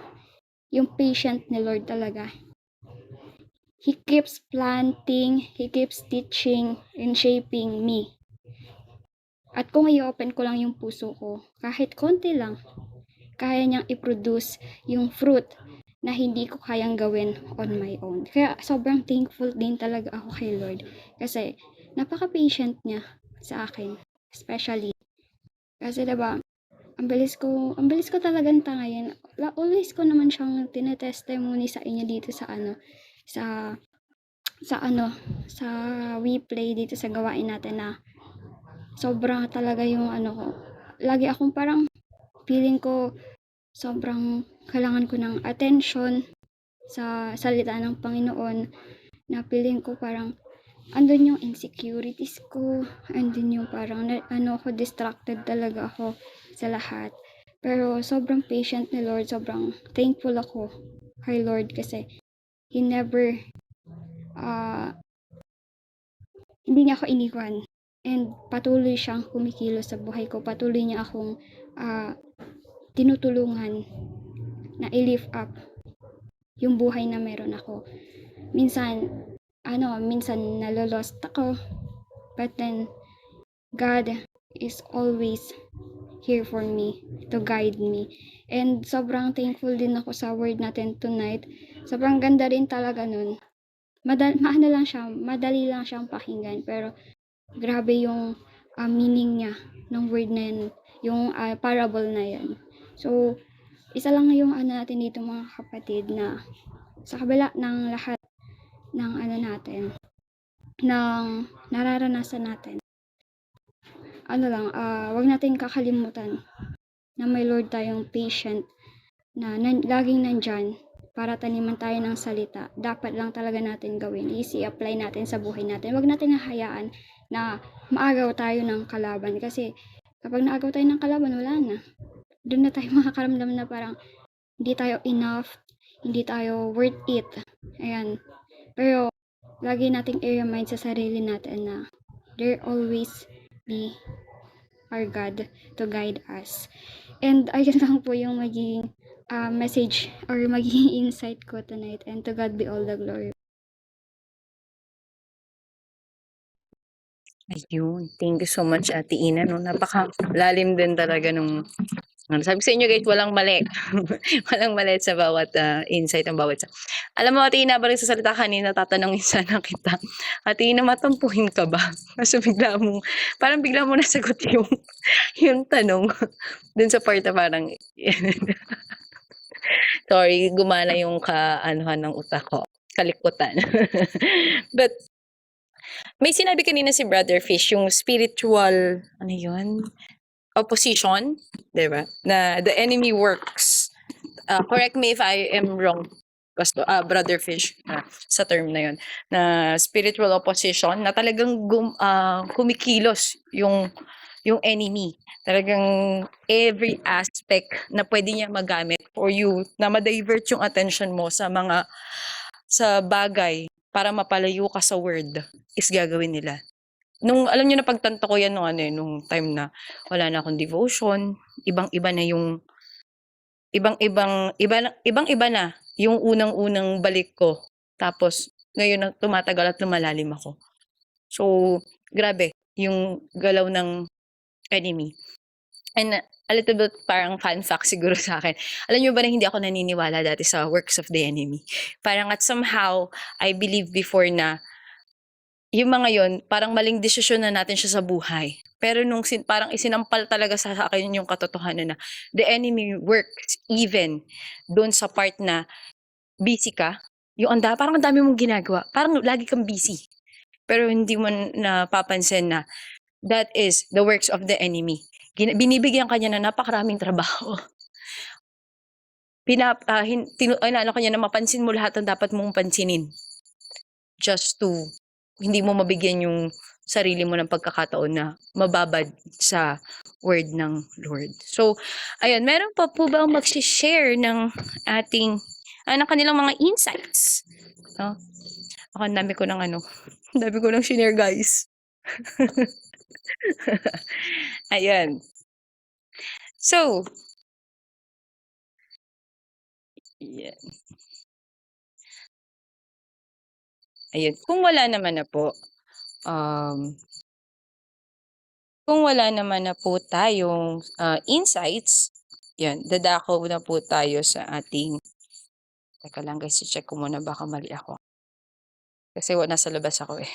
yung patient ni Lord talaga. He keeps planting, He keeps teaching, and shaping me. At kung i-open ko lang yung puso ko, kahit konti lang, kaya niyang i-produce yung fruit na hindi ko kayang gawin on my own. Kaya sobrang thankful din talaga ako kay Lord. Kasi napaka-patient niya sa akin. Especially, kasi diba, ang bilis ko talagang tangayin. Always ko naman siyang tinetestimony sa inyo dito sa sa WePlay dito sa gawain natin na sobrang talaga yung ko. Lagi akong parang feeling ko sobrang kailangan ko ng attention sa salita ng Panginoon, na feeling ko parang andun yung insecurities ko, andun yung parang distracted talaga ako sa lahat. Pero sobrang patient ni Lord, sobrang thankful ako kay Lord kasi He never hindi niya ako iniwan. And patuloy siyang kumikilos sa buhay ko. Patuloy niya akong tinutulungan na i-lift up yung buhay na meron ako. Minsan nalolost ako. But then, God is always here for me, to guide me. And sobrang thankful din ako sa word natin tonight. Sobrang ganda rin talaga nun. Madali lang siyang pakinggan, pero grabe yung meaning niya ng word na yun, yung parable na yan. So, isa lang yung ano natin dito mga kapatid, na sa kabila ng lahat ng ano natin, ng nararanasan natin, ano lang, wag natin kakalimutan na may Lord tayong patient na laging nandyan para taniman tayo ng salita. Dapat lang talaga natin gawin is i-apply natin sa buhay natin. Wag natin hahayaan na maagaw tayo ng kalaban, kasi kapag naagaw tayo ng kalaban, wala na. Doon na tayo makakaramdam na parang hindi tayo enough, hindi tayo worth it. Ayan. Pero lagi nating i-remind sa sarili natin na there always be our God to guide us. And ayun lang po yung magiging message or magiging insight ko tonight. And to God be all the glory. Ayun. Thank you so much, Ate Ina. No? Napakalalim din talaga nung sabi ko sa inyo guys, walang mali. Walang mali sa bawat insight ng bawat isa. Alam mo, Ate Ina, balik sa salita kanina, tatanungin sana kita. Ate Ina, matampuhin ka ba? Kasi parang bigla mo nasagot yung tanong dun sa part na parang, sorry, gumana yung kaanuhan ng utak ko. Kalikutan. But, may sinabi kanina si Brother Fish, yung spiritual, ano yun? Opposition, di ba? Na the enemy works. Correct me if I am wrong, Brother Fish, sa term na yun. Na spiritual opposition, na talagang kumikilos yung enemy. Talagang every aspect na pwede niya magamit for you, na ma-divert yung attention mo sa bagay para mapalayo ka sa word, is gagawin nila. Alam niyo na pagtanto ko yan nung time na wala na akong devotion, ibang-iba na yung ibang-iba na yung unang-unang balik ko. Tapos ngayon tumatagal at lumalalim ako. So, grabe yung galaw ng enemy. And a little bit parang fun fact siguro sa akin. Alam niyo ba na hindi ako naniniwala dati sa works of the enemy? Parang at somehow, I believe before na yung mga yon parang maling desisyon na natin siya sa buhay. Pero parang isinampal talaga sa akin yung katotohanan na the enemy works even doon sa part na busy ka. Parang ang dami mong ginagawa. Parang lagi kang busy. Pero hindi mo napapansin na that is the works of the enemy. Binibigyan kanya na napakaraming trabaho. Kanya na mapansin mo lahat ng dapat mong pansinin. Just to hindi mo mabigyan yung sarili mo ng pagkakataon na mababad sa word ng Lord. So, ayun, meron pa po ba ang mag-share ng kanilang mga insights? No? Ako, ang dami ko ng share, guys. Ayun. So, yeah. Ayun. Kung wala naman na po tayong insights, yan, dadako na po tayo sa ating, teka lang guys, check ko muna baka mali ako. Kasi nasa labas ako eh.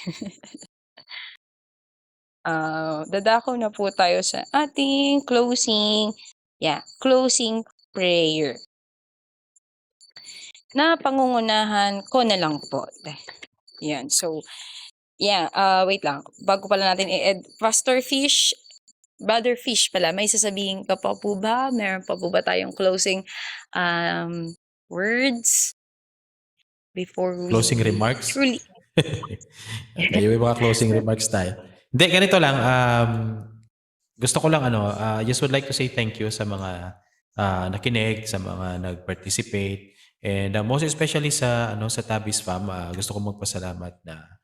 Dadako na po tayo sa ating closing prayer. Na pangungunahan ko na lang po. Yan, so, wait lang. Bago pala natin i-add, Brother Fish pala, may sasabihin ka pa po ba? Meron pa po ba tayong closing words before we... Closing remarks? Truly. Okay, may mga closing remarks tayo. Hindi, ganito lang. Gusto ko lang just would like to say thank you sa mga nakinig, sa mga nag-participate, and most especially sa Tabis Fam. Gusto ko magpasalamat na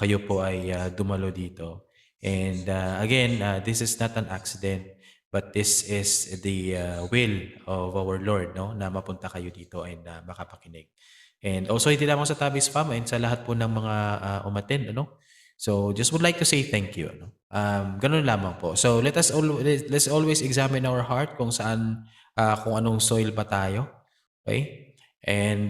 kayo po ay dumalo dito. And again, this is not an accident, but this is the will of our Lord, no, na mapunta kayo dito and makapakinig. And also hindi lamang sa Tabis Fam and sa lahat po ng mga umattend, So just would like to say thank you. Ganun lamang po. So let's always examine our heart kung saan kung anong soil ba tayo. Okay? And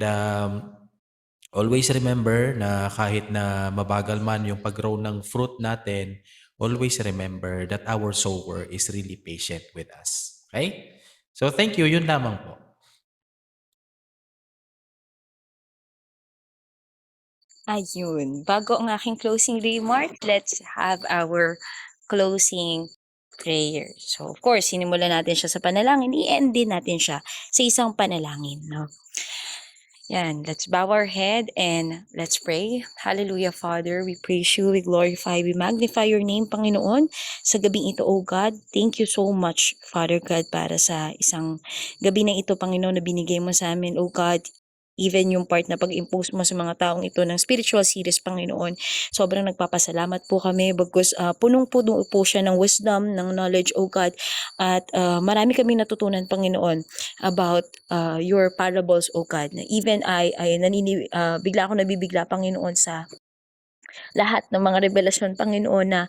always remember na kahit na mabagal man yung pag-grow ng fruit natin, always remember that our sower is really patient with us. Okay? So thank you. Yun lamang po. Ayun. Bago ang aking closing remark, let's have our closing prayer. So, of course, sinimulan natin siya sa panalangin, i-end din natin siya sa isang panalangin, no? Yan, let's bow our head and let's pray. Hallelujah, Father. We praise you, we glorify, we magnify your name, Panginoon. Sa gabing ito, O God, thank you so much, Father God, para sa isang gabi na ito, Panginoon, na binigay mo sa amin, O God. Even yung part na pag-impose mo sa mga taong ito ng spiritual series, Panginoon. Sobrang nagpapasalamat po kami bagkus punong-puno po siya ng wisdom, ng knowledge, O God. At marami kami natutunan, Panginoon, about your parables, O God. Na even bigla ako nabibigla, Panginoon, sa lahat ng mga revelasyon, Panginoon, na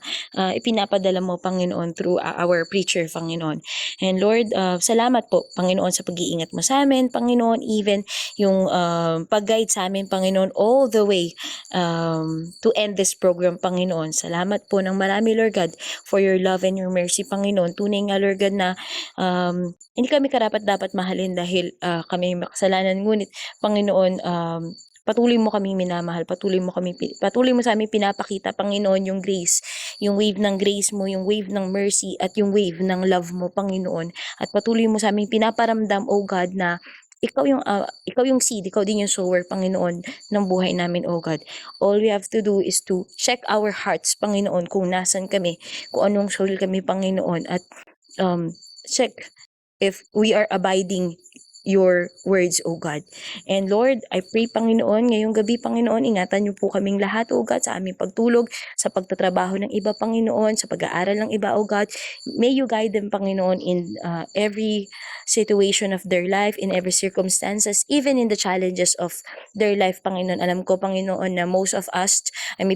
ipinapadala mo, Panginoon, through our preacher, Panginoon. And Lord, salamat po, Panginoon, sa pag-iingat mo sa amin, Panginoon, even yung pag-guide sa amin, Panginoon, all the way to end this program, Panginoon. Salamat po ng marami, Lord God, for your love and your mercy, Panginoon. Tunay nga, Lord God, na hindi kami karapat-dapat mahalin dahil kami may makasalanan. Ngunit, Panginoon, patuloy mo kaming minamahal, patuloy mo sa amin pinapakita, Panginoon, yung grace, yung wave ng grace mo, yung wave ng mercy, at yung wave ng love mo, Panginoon. At patuloy mo sa amin pinaparamdam, O God, na ikaw yung seed, ikaw din yung sower, Panginoon, ng buhay namin, O God. All we have to do is to check our hearts, Panginoon, kung nasan kami, kung anong soul kami, Panginoon, at check if we are abiding your words, O God. And Lord, I pray, Panginoon, ngayong gabi, Panginoon, ingatan niyo po kaming lahat, O God, sa aming pagtulog, sa pagtatrabaho ng iba, Panginoon, sa pag-aaral ng iba, O God. May you guide them, Panginoon, in every situation of their life, in every circumstances, even in the challenges of their life, Panginoon. Alam ko, Panginoon, na most of us ay may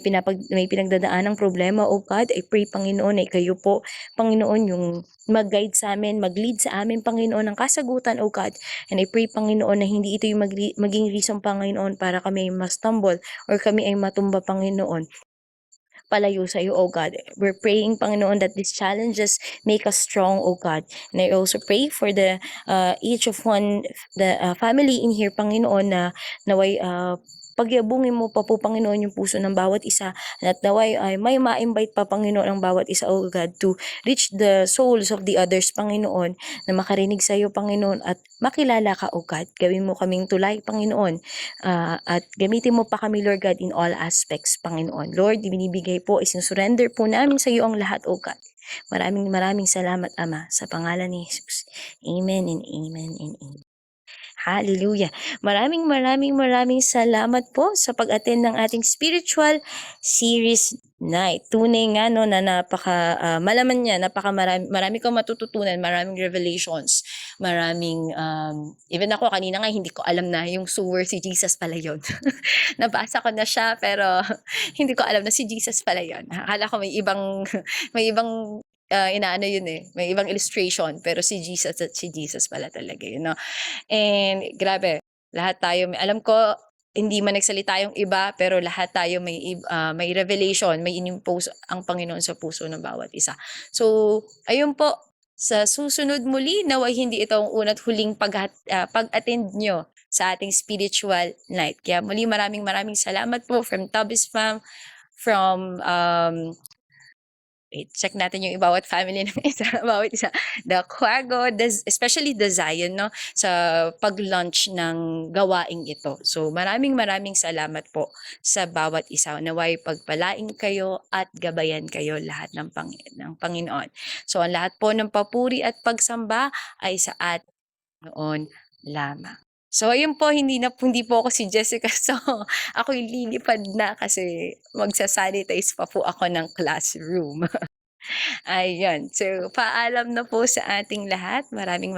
pinagdadaan ng problema, O God. I pray, Panginoon, na kayo po, Panginoon, yung mag-guide sa amin, mag-lead sa amin, Panginoon, ng kasagutan, O God. And I pray, Panginoon, na hindi ito yung maging reason, Panginoon, para kami ma-stumble or kami ay matumba, Panginoon, palayo sa iyo, O God. We're praying, Panginoon, that these challenges make us strong, O God. And I also pray for the each of the family in here, Panginoon, na naway pagyabungin mo pa po, Panginoon, yung puso ng bawat isa, at naway ay may ma-invite pa, Panginoon, ang bawat isa, O God, to reach the souls of the others, Panginoon, na makarinig sa iyo, Panginoon, at makilala ka, O God. Gawin mo kaming tulay, Panginoon, at gamitin mo pa kami, Lord God, in all aspects, Panginoon. Lord, binibigay po, isinusurrender po namin sa iyo ang lahat, O God. Maraming salamat, Ama, sa pangalan ni Jesus. Amen and amen and amen. Hallelujah. Maraming salamat po sa pag-attend ng ating spiritual series night. Tunay nga, no, na malaman niya, marami kang matututunan, maraming revelations, maraming, even ako kanina nga hindi ko alam na yung sower si Jesus pala yun. Nabasa ko na siya, pero hindi ko alam na si Jesus pala yun. Akala ko may ibang inaano yun eh, may ibang illustration, pero si Jesus pala talaga yun, no? And grabe, lahat tayo, alam ko, hindi man nagsalita yung iba, pero lahat tayo may revelation, may inimpose ang Panginoon sa puso ng bawat isa. So, ayun po, sa susunod muli, naway hindi ito ang una't huling pag-attend nyo sa ating spiritual night. Kaya muli maraming salamat po from Tubby's Fam, from check natin yung bawat family ng bawat isa. The Quago, especially the Zion, no, sa pag-launch ng gawaing ito. So maraming salamat po sa bawat isa. Naway pagpalain kayo at gabayan kayo lahat ng Panginoon. So ang lahat po ng papuri at pagsamba ay sa atin noon lamang. So ayun po, hindi po ako si Jessica. So ako lilipad na kasi magsasanitize pa po ako ng classroom. Ayun. So paalam na po sa ating lahat. Maraming